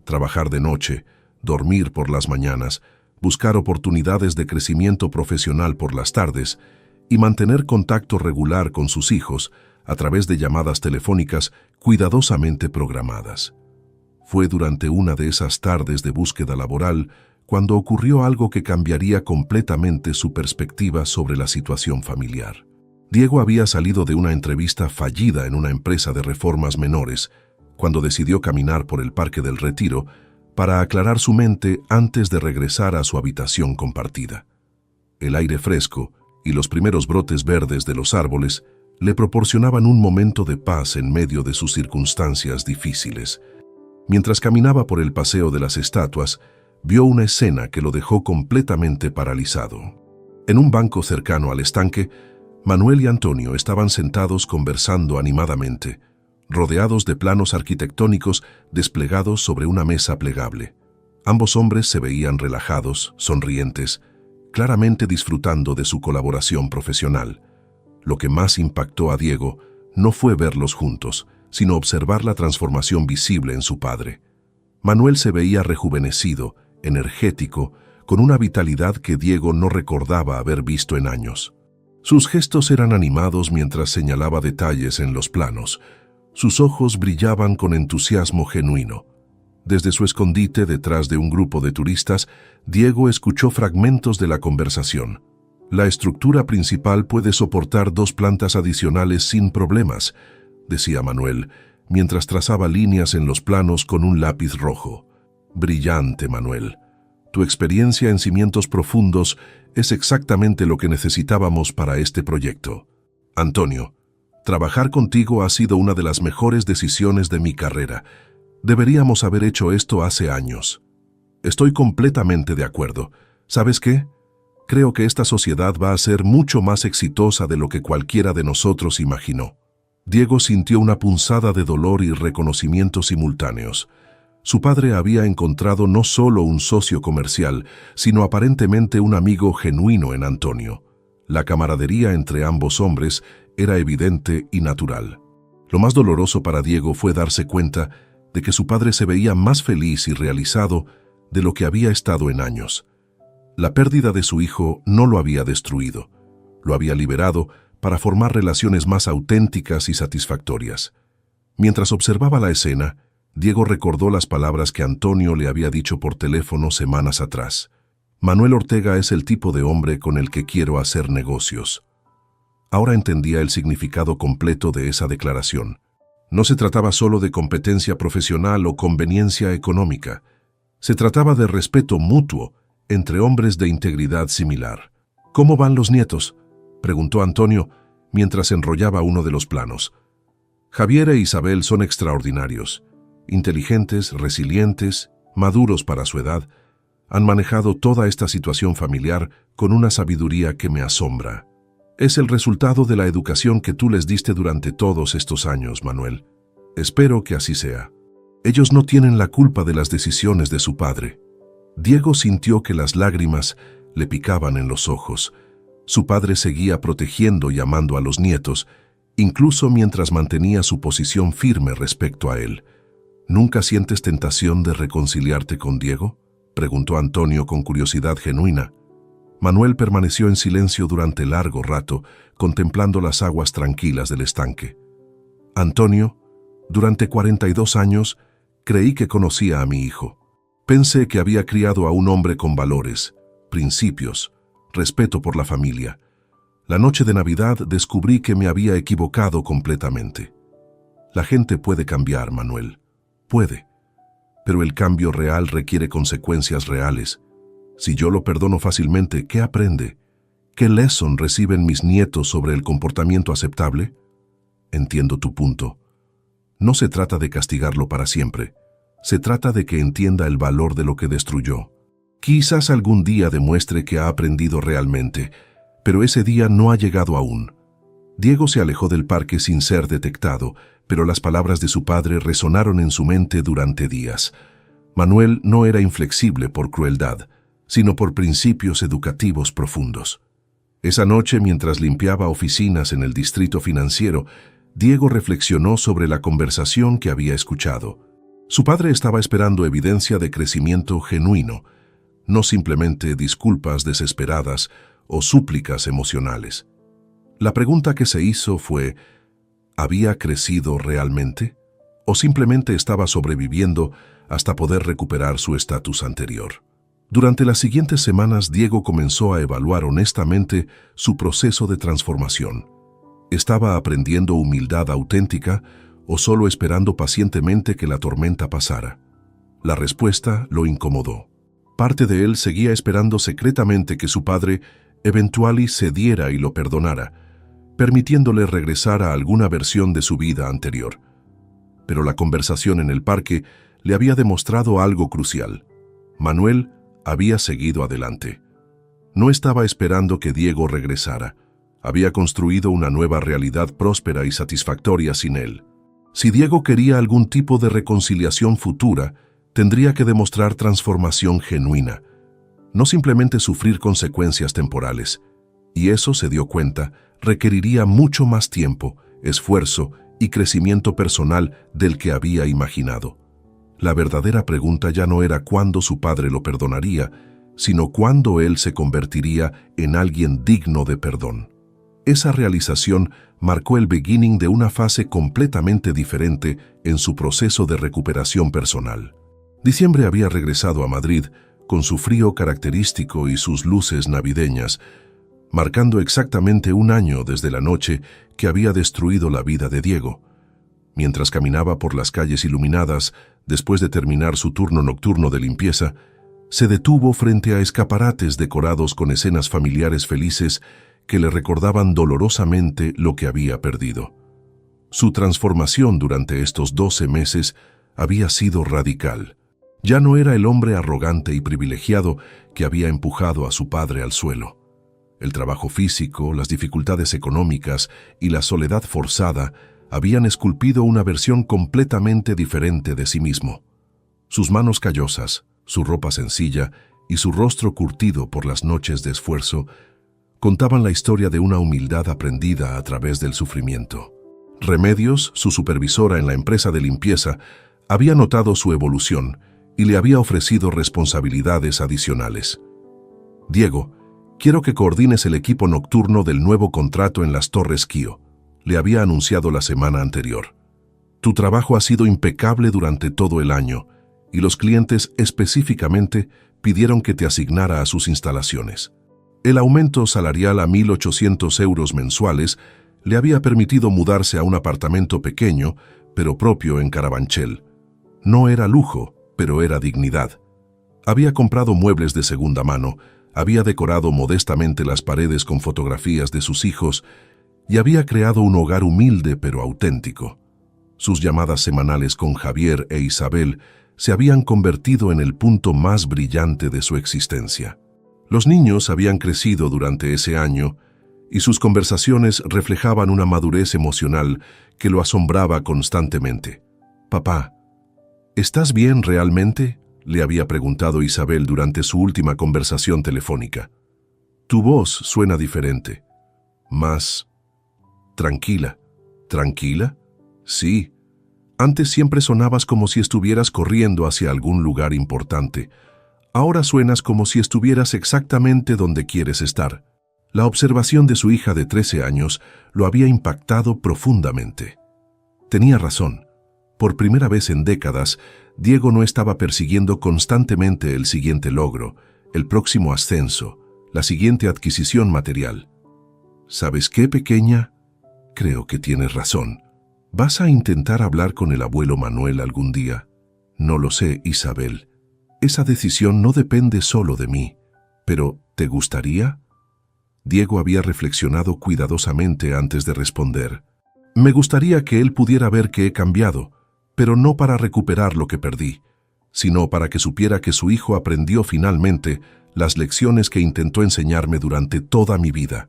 Trabajar de noche, dormir por las mañanas, buscar oportunidades de crecimiento profesional por las tardes y mantener contacto regular con sus hijos a través de llamadas telefónicas cuidadosamente programadas. Fue durante una de esas tardes de búsqueda laboral cuando ocurrió algo que cambiaría completamente su perspectiva sobre la situación familiar. Diego había salido de una entrevista fallida en una empresa de reformas menores, cuando decidió caminar por el Parque del Retiro para aclarar su mente antes de regresar a su habitación compartida. El aire fresco y los primeros brotes verdes de los árboles le proporcionaban un momento de paz en medio de sus circunstancias difíciles. Mientras caminaba por el Paseo de las Estatuas, vio una escena que lo dejó completamente paralizado. En un banco cercano al estanque, Manuel y Antonio estaban sentados conversando animadamente, rodeados de planos arquitectónicos desplegados sobre una mesa plegable. Ambos hombres se veían relajados, sonrientes, claramente disfrutando de su colaboración profesional. Lo que más impactó a Diego no fue verlos juntos, sino observar la transformación visible en su padre. Manuel se veía rejuvenecido, energético, con una vitalidad que Diego no recordaba haber visto en años. Sus gestos eran animados mientras señalaba detalles en los planos. Sus ojos brillaban con entusiasmo genuino. Desde su escondite detrás de un grupo de turistas, Diego escuchó fragmentos de la conversación. La estructura principal puede soportar 2 plantas adicionales sin problemas, decía Manuel, mientras trazaba líneas en los planos con un lápiz rojo. Brillante, Manuel. Tu experiencia en cimientos profundos es exactamente lo que necesitábamos para este proyecto. Antonio, trabajar contigo ha sido una de las mejores decisiones de mi carrera. Deberíamos haber hecho esto hace años. Estoy completamente de acuerdo. ¿Sabes qué? Creo que esta sociedad va a ser mucho más exitosa de lo que cualquiera de nosotros imaginó. Diego sintió una punzada de dolor y reconocimiento simultáneos. Su padre había encontrado no solo un socio comercial, sino aparentemente un amigo genuino en Antonio. La camaradería entre ambos hombres era evidente y natural. Lo más doloroso para Diego fue darse cuenta de que su padre se veía más feliz y realizado de lo que había estado en años. La pérdida de su hijo no lo había destruido, lo había liberado para formar relaciones más auténticas y satisfactorias. Mientras observaba la escena, Diego recordó las palabras que Antonio le había dicho por teléfono semanas atrás. Manuel Ortega es el tipo de hombre con el que quiero hacer negocios. Ahora entendía el significado completo de esa declaración. No se trataba solo de competencia profesional o conveniencia económica. Se trataba de respeto mutuo entre hombres de integridad similar. «¿Cómo van los nietos?», preguntó Antonio mientras enrollaba uno de los planos. Javier e Isabel son extraordinarios, inteligentes, resilientes, maduros para su edad. Han manejado toda esta situación familiar con una sabiduría que me asombra. Es el resultado de la educación que tú les diste durante todos estos años, Manuel. Espero que así sea. Ellos no tienen la culpa de las decisiones de su padre». Diego sintió que las lágrimas le picaban en los ojos. Su padre seguía protegiendo y amando a los nietos, incluso mientras mantenía su posición firme respecto a él. «¿Nunca sientes tentación de reconciliarte con Diego?», preguntó Antonio con curiosidad genuina. Manuel permaneció en silencio durante largo rato, contemplando las aguas tranquilas del estanque. «Antonio, durante 42 años creí que conocía a mi hijo. Pensé que había criado a un hombre con valores, principios, respeto por la familia. La noche de Navidad descubrí que me había equivocado completamente. La gente puede cambiar, Manuel, puede, pero el cambio real requiere consecuencias reales. Si yo lo perdono fácilmente, ¿qué aprende? ¿Qué lesson reciben mis nietos sobre el comportamiento aceptable? Entiendo tu punto. No se trata de castigarlo para siempre. Se trata de que entienda el valor de lo que destruyó. Quizás algún día demuestre que ha aprendido realmente, pero ese día no ha llegado aún. Diego se alejó del parque sin ser detectado, pero las palabras de su padre resonaron en su mente durante días. Manuel no era inflexible por crueldad, sino por principios educativos profundos. Esa noche, mientras limpiaba oficinas en el distrito financiero, Diego reflexionó sobre la conversación que había escuchado. Su padre estaba esperando evidencia de crecimiento genuino, no simplemente disculpas desesperadas o súplicas emocionales. La pregunta que se hizo fue, ¿había crecido realmente? ¿O simplemente estaba sobreviviendo hasta poder recuperar su estatus anterior? Durante las siguientes semanas, Diego comenzó a evaluar honestamente su proceso de transformación. ¿Estaba aprendiendo humildad auténtica o solo esperando pacientemente que la tormenta pasara? La respuesta lo incomodó. Parte de él seguía esperando secretamente que su padre eventualmente cediera y lo perdonara, permitiéndole regresar a alguna versión de su vida anterior. Pero la conversación en el parque le había demostrado algo crucial. Manuel había seguido adelante. No estaba esperando que Diego regresara. Había construido una nueva realidad próspera y satisfactoria sin él. Si Diego quería algún tipo de reconciliación futura, tendría que demostrar transformación genuina, no simplemente sufrir consecuencias temporales. Y eso, se dio cuenta, requeriría mucho más tiempo, esfuerzo y crecimiento personal del que había imaginado. La verdadera pregunta ya no era cuándo su padre lo perdonaría, sino cuándo él se convertiría en alguien digno de perdón. Esa realización marcó el beginning de una fase completamente diferente en su proceso de recuperación personal. Diciembre había regresado a Madrid con su frío característico y sus luces navideñas, marcando exactamente un año desde la noche que había destruido la vida de Diego. Mientras caminaba por las calles iluminadas, después de terminar su turno nocturno de limpieza, se detuvo frente a escaparates decorados con escenas familiares felices que le recordaban dolorosamente lo que había perdido. Su transformación durante estos 12 meses había sido radical. Ya no era el hombre arrogante y privilegiado que había empujado a su padre al suelo. El trabajo físico, las dificultades económicas y la soledad forzada habían esculpido una versión completamente diferente de sí mismo. Sus manos callosas, su ropa sencilla y su rostro curtido por las noches de esfuerzo contaban la historia de una humildad aprendida a través del sufrimiento. Remedios, su supervisora en la empresa de limpieza, había notado su evolución y le había ofrecido responsabilidades adicionales. «Diego, quiero que coordines el equipo nocturno del nuevo contrato en las Torres Kio», le había anunciado la semana anterior. «Tu trabajo ha sido impecable durante todo el año y los clientes específicamente pidieron que te asignara a sus instalaciones». El aumento salarial a 1.800 euros mensuales le había permitido mudarse a un apartamento pequeño, pero propio en Carabanchel. No era lujo, pero era dignidad. Había comprado muebles de segunda mano, había decorado modestamente las paredes con fotografías de sus hijos y había creado un hogar humilde pero auténtico. Sus llamadas semanales con Javier e Isabel se habían convertido en el punto más brillante de su existencia. Los niños habían crecido durante ese año y sus conversaciones reflejaban una madurez emocional que lo asombraba constantemente. «Papá, ¿estás bien realmente?», le había preguntado Isabel durante su última conversación telefónica. «Tu voz suena diferente, más tranquila». «¿Tranquila? Sí. Antes siempre sonabas como si estuvieras corriendo hacia algún lugar importante. Ahora suenas como si estuvieras exactamente donde quieres estar». La observación de su hija de 13 años lo había impactado profundamente. Tenía razón. Por primera vez en décadas, Diego no estaba persiguiendo constantemente el siguiente logro, el próximo ascenso, la siguiente adquisición material. «¿Sabes qué, pequeña? Creo que tienes razón. ¿Vas a intentar hablar con el abuelo Manuel algún día?» «No lo sé, Isabel. Esa decisión no depende solo de mí. Pero, ¿te gustaría?». Diego había reflexionado cuidadosamente antes de responder. «Me gustaría que él pudiera ver que he cambiado, pero no para recuperar lo que perdí, sino para que supiera que su hijo aprendió finalmente las lecciones que intentó enseñarme durante toda mi vida».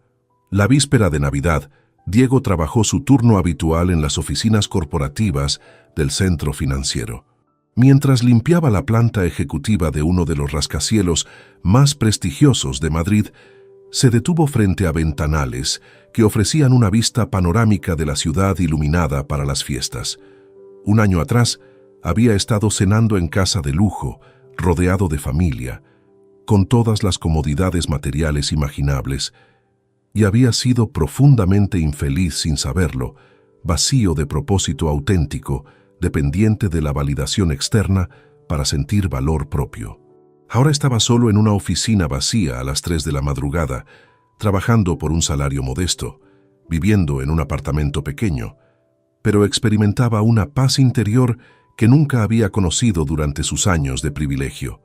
La víspera de Navidad, Diego trabajó su turno habitual en las oficinas corporativas del centro financiero. Mientras limpiaba la planta ejecutiva de uno de los rascacielos más prestigiosos de Madrid, se detuvo frente a ventanales que ofrecían una vista panorámica de la ciudad iluminada para las fiestas. Un año atrás, había estado cenando en casa de lujo, rodeado de familia, con todas las comodidades materiales imaginables, y había sido profundamente infeliz sin saberlo, vacío de propósito auténtico, dependiente de la validación externa para sentir valor propio. Ahora estaba solo en una oficina vacía a las 3 de la madrugada, trabajando por un salario modesto, viviendo en un apartamento pequeño, pero experimentaba una paz interior que nunca había conocido durante sus años de privilegio.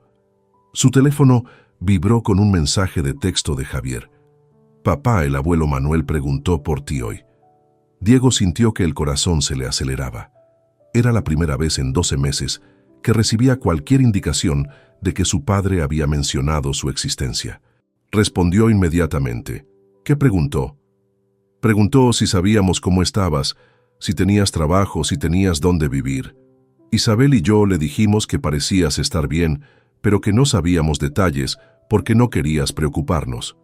Su teléfono vibró con un mensaje de texto de Javier. «Papá, el abuelo Manuel preguntó por ti hoy». Diego sintió que el corazón se le aceleraba. Era la primera vez en 12 meses que recibía cualquier indicación de que su padre había mencionado su existencia. Respondió inmediatamente. «¿Qué preguntó?». «Preguntó si sabíamos cómo estabas, si tenías trabajo, si tenías dónde vivir. Isabel y yo le dijimos que parecías estar bien, pero que no sabíamos detalles porque no querías preocuparnos».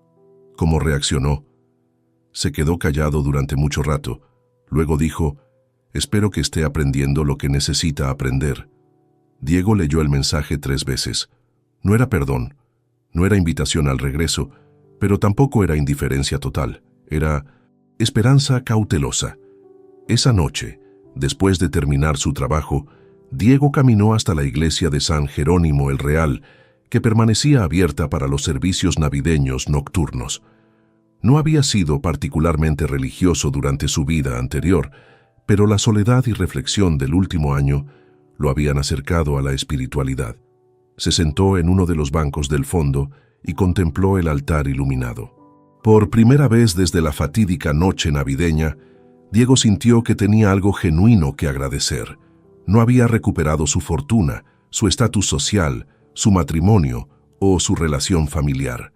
«¿Cómo reaccionó?». Se quedó callado durante mucho rato. Luego dijo: «Espero que esté aprendiendo lo que necesita aprender». Diego leyó el mensaje 3 veces. No era perdón, no era invitación al regreso, pero tampoco era indiferencia total. Era esperanza cautelosa. Esa noche, después de terminar su trabajo, Diego caminó hasta la iglesia de San Jerónimo el Real, que permanecía abierta para los servicios navideños nocturnos. No había sido particularmente religioso durante su vida anterior, pero la soledad y reflexión del último año lo habían acercado a la espiritualidad. Se sentó en uno de los bancos del fondo y contempló el altar iluminado. Por primera vez desde la fatídica noche navideña, Diego sintió que tenía algo genuino que agradecer. No había recuperado su fortuna, su estatus social, su matrimonio o su relación familiar.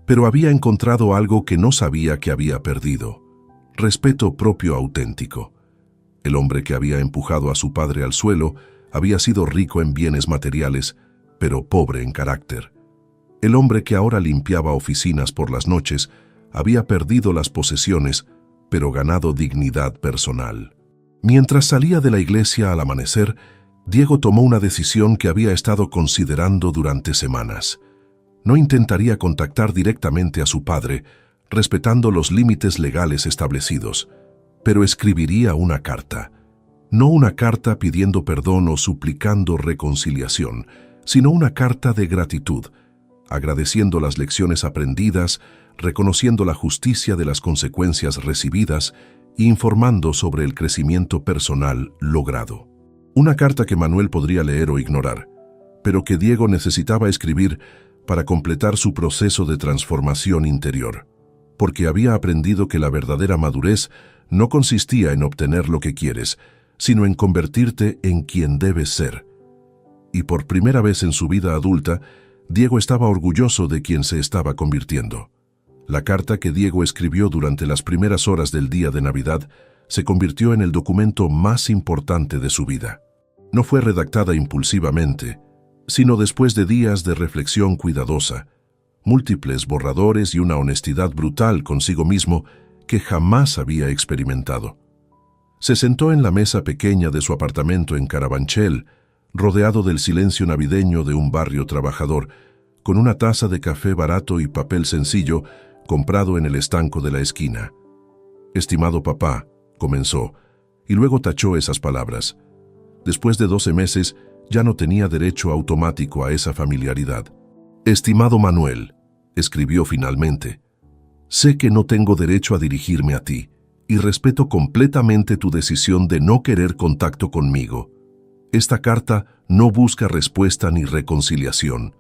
Pero había encontrado algo que no sabía que había perdido: respeto propio auténtico. El hombre que había empujado a su padre al suelo había sido rico en bienes materiales, pero pobre en carácter. El hombre que ahora limpiaba oficinas por las noches había perdido las posesiones, pero ganado dignidad personal. Mientras salía de la iglesia al amanecer, Diego tomó una decisión que había estado considerando durante semanas. No intentaría contactar directamente a su padre, respetando los límites legales establecidos, pero escribiría una carta. No una carta pidiendo perdón o suplicando reconciliación, sino una carta de gratitud, agradeciendo las lecciones aprendidas, reconociendo la justicia de las consecuencias recibidas e informando sobre el crecimiento personal logrado. Una carta que Manuel podría leer o ignorar, pero que Diego necesitaba escribir para completar su proceso de transformación interior, porque había aprendido que la verdadera madurez no consistía en obtener lo que quieres, sino en convertirte en quien debes ser. Y por primera vez en su vida adulta, Diego estaba orgulloso de quien se estaba convirtiendo. La carta que Diego escribió durante las primeras horas del día de Navidad se convirtió en el documento más importante de su vida. No fue redactada impulsivamente, sino después de días de reflexión cuidadosa, múltiples borradores y una honestidad brutal consigo mismo que jamás había experimentado. Se sentó en la mesa pequeña de su apartamento en Carabanchel, rodeado del silencio navideño de un barrio trabajador, con una taza de café barato y papel sencillo comprado en el estanco de la esquina. «Estimado papá», comenzó, y luego tachó esas palabras. Después de 12 meses, ya no tenía derecho automático a esa familiaridad. «Estimado Manuel», escribió finalmente, «sé que no tengo derecho a dirigirme a ti, y respeto completamente tu decisión de no querer contacto conmigo. Esta carta no busca respuesta ni reconciliación.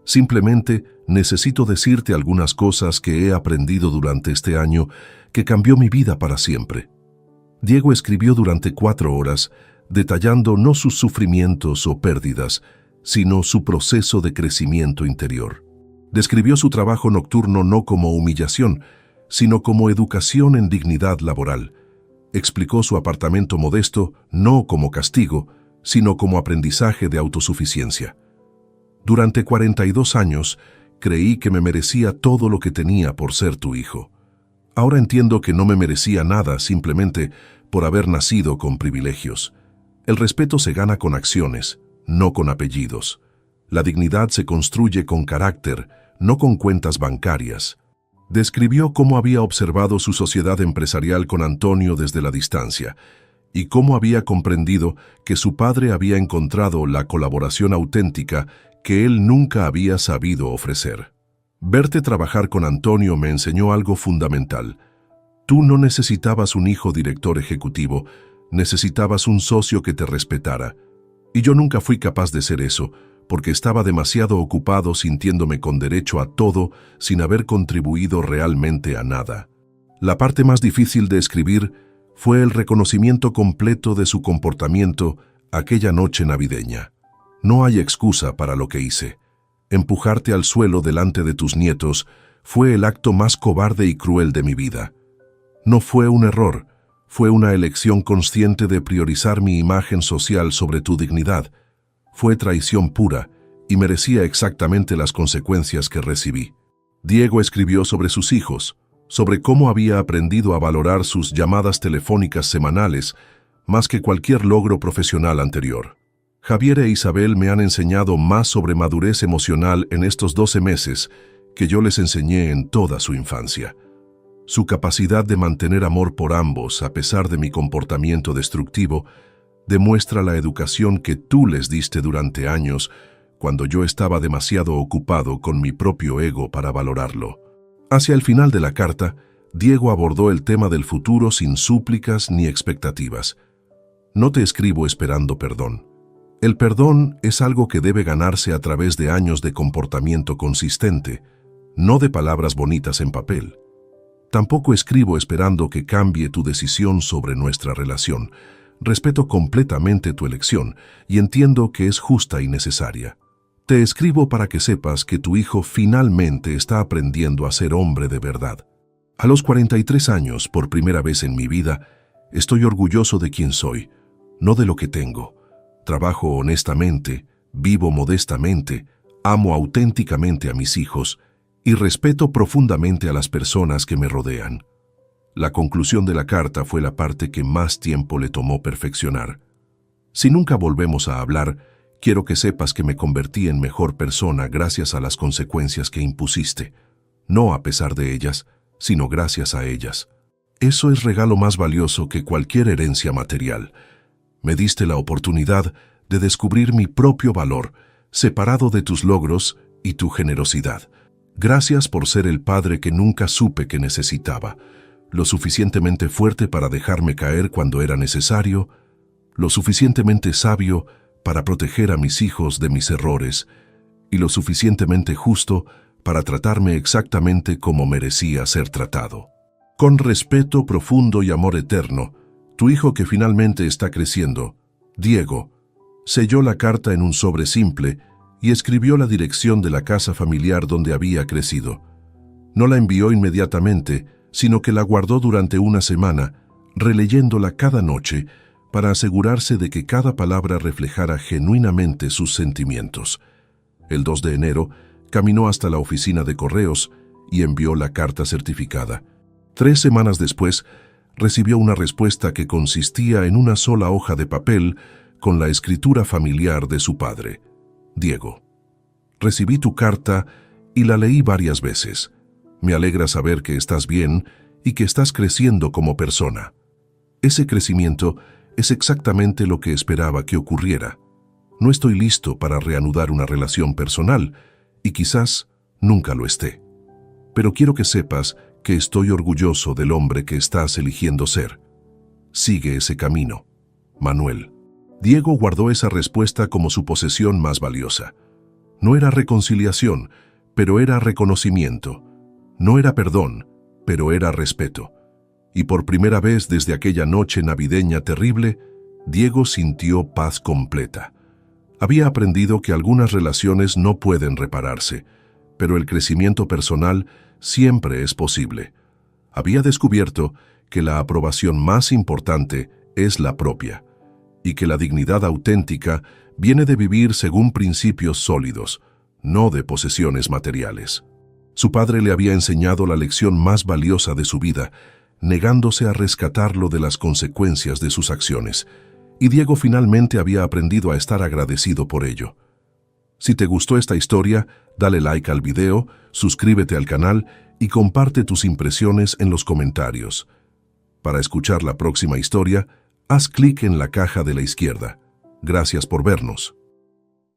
Simplemente necesito decirte algunas cosas que he aprendido durante este año que cambió mi vida para siempre». Diego escribió durante 4 horas, detallando no sus sufrimientos o pérdidas, sino su proceso de crecimiento interior. Describió su trabajo nocturno no como humillación, sino como educación en dignidad laboral. Explicó su apartamento modesto no como castigo, sino como aprendizaje de autosuficiencia. «Durante 42 años, creí que me merecía todo lo que tenía por ser tu hijo. Ahora entiendo que no me merecía nada simplemente por haber nacido con privilegios. El respeto se gana con acciones, no con apellidos. La dignidad se construye con carácter, no con cuentas bancarias». Describió cómo había observado su sociedad empresarial con Antonio desde la distancia y cómo había comprendido que su padre había encontrado la colaboración auténtica que él nunca había sabido ofrecer. «Verte trabajar con Antonio me enseñó algo fundamental. Tú no necesitabas un hijo director ejecutivo, necesitabas un socio que te respetara. Y yo nunca fui capaz de ser eso, porque estaba demasiado ocupado sintiéndome con derecho a todo sin haber contribuido realmente a nada». La parte más difícil de escribir fue el reconocimiento completo de su comportamiento aquella noche navideña. «No hay excusa para lo que hice. Empujarte al suelo delante de tus nietos fue el acto más cobarde y cruel de mi vida. No fue un error, fue una elección consciente de priorizar mi imagen social sobre tu dignidad. Fue traición pura y merecía exactamente las consecuencias que recibí». Diego escribió sobre sus hijos, sobre cómo había aprendido a valorar sus llamadas telefónicas semanales más que cualquier logro profesional anterior. «Javier e Isabel me han enseñado más sobre madurez emocional en estos 12 meses que yo les enseñé en toda su infancia. Su capacidad de mantener amor por ambos a pesar de mi comportamiento destructivo demuestra la educación que tú les diste durante años cuando yo estaba demasiado ocupado con mi propio ego para valorarlo». Hacia el final de la carta, Diego abordó el tema del futuro sin súplicas ni expectativas. «No te escribo esperando perdón. El perdón es algo que debe ganarse a través de años de comportamiento consistente, no de palabras bonitas en papel. Tampoco escribo esperando que cambie tu decisión sobre nuestra relación. Respeto completamente tu elección y entiendo que es justa y necesaria. Te escribo para que sepas que tu hijo finalmente está aprendiendo a ser hombre de verdad. A los 43 años, por primera vez en mi vida, estoy orgulloso de quién soy, no de lo que tengo. Trabajo honestamente, vivo modestamente, amo auténticamente a mis hijos y respeto profundamente a las personas que me rodean». La conclusión de la carta fue la parte que más tiempo le tomó perfeccionar. «Si nunca volvemos a hablar, quiero que sepas que me convertí en mejor persona gracias a las consecuencias que impusiste. No a pesar de ellas, sino gracias a ellas. Eso es regalo más valioso que cualquier herencia material. Me diste la oportunidad de descubrir mi propio valor, separado de tus logros y tu generosidad. Gracias por ser el padre que nunca supe que necesitaba, lo suficientemente fuerte para dejarme caer cuando era necesario, lo suficientemente sabio para proteger a mis hijos de mis errores y lo suficientemente justo para tratarme exactamente como merecía ser tratado. Con respeto profundo y amor eterno, tu hijo que finalmente está creciendo, Diego, selló la carta en un sobre simple y escribió la dirección de la casa familiar donde había crecido. No la envió inmediatamente, sino que la guardó durante una semana, releyéndola cada noche para asegurarse de que cada palabra reflejara genuinamente sus sentimientos. El 2 de enero, caminó hasta la oficina de correos y envió la carta certificada. 3 semanas después, recibió una respuesta que consistía en una sola hoja de papel con la escritura familiar de su padre. Diego, recibí tu carta y la leí varias veces. Me alegra saber que estás bien y que estás creciendo como persona. Ese crecimiento es exactamente lo que esperaba que ocurriera. No estoy listo para reanudar una relación personal y quizás nunca lo esté. Pero quiero que sepas que estoy orgulloso del hombre que estás eligiendo ser. Sigue ese camino. Manuel. Diego guardó esa respuesta como su posesión más valiosa. No era reconciliación, pero era reconocimiento. No era perdón, pero era respeto. Y por primera vez desde aquella noche navideña terrible, Diego sintió paz completa. Había aprendido que algunas relaciones no pueden repararse, pero el crecimiento personal siempre es posible. Había descubierto que la aprobación más importante es la propia, y que la dignidad auténtica viene de vivir según principios sólidos, no de posesiones materiales. Su padre le había enseñado la lección más valiosa de su vida, negándose a rescatarlo de las consecuencias de sus acciones, y Diego finalmente había aprendido a estar agradecido por ello. Si te gustó esta historia, dale like al video, suscríbete al canal y comparte tus impresiones en los comentarios. Para escuchar la próxima historia, haz clic en la caja de la izquierda. Gracias por vernos.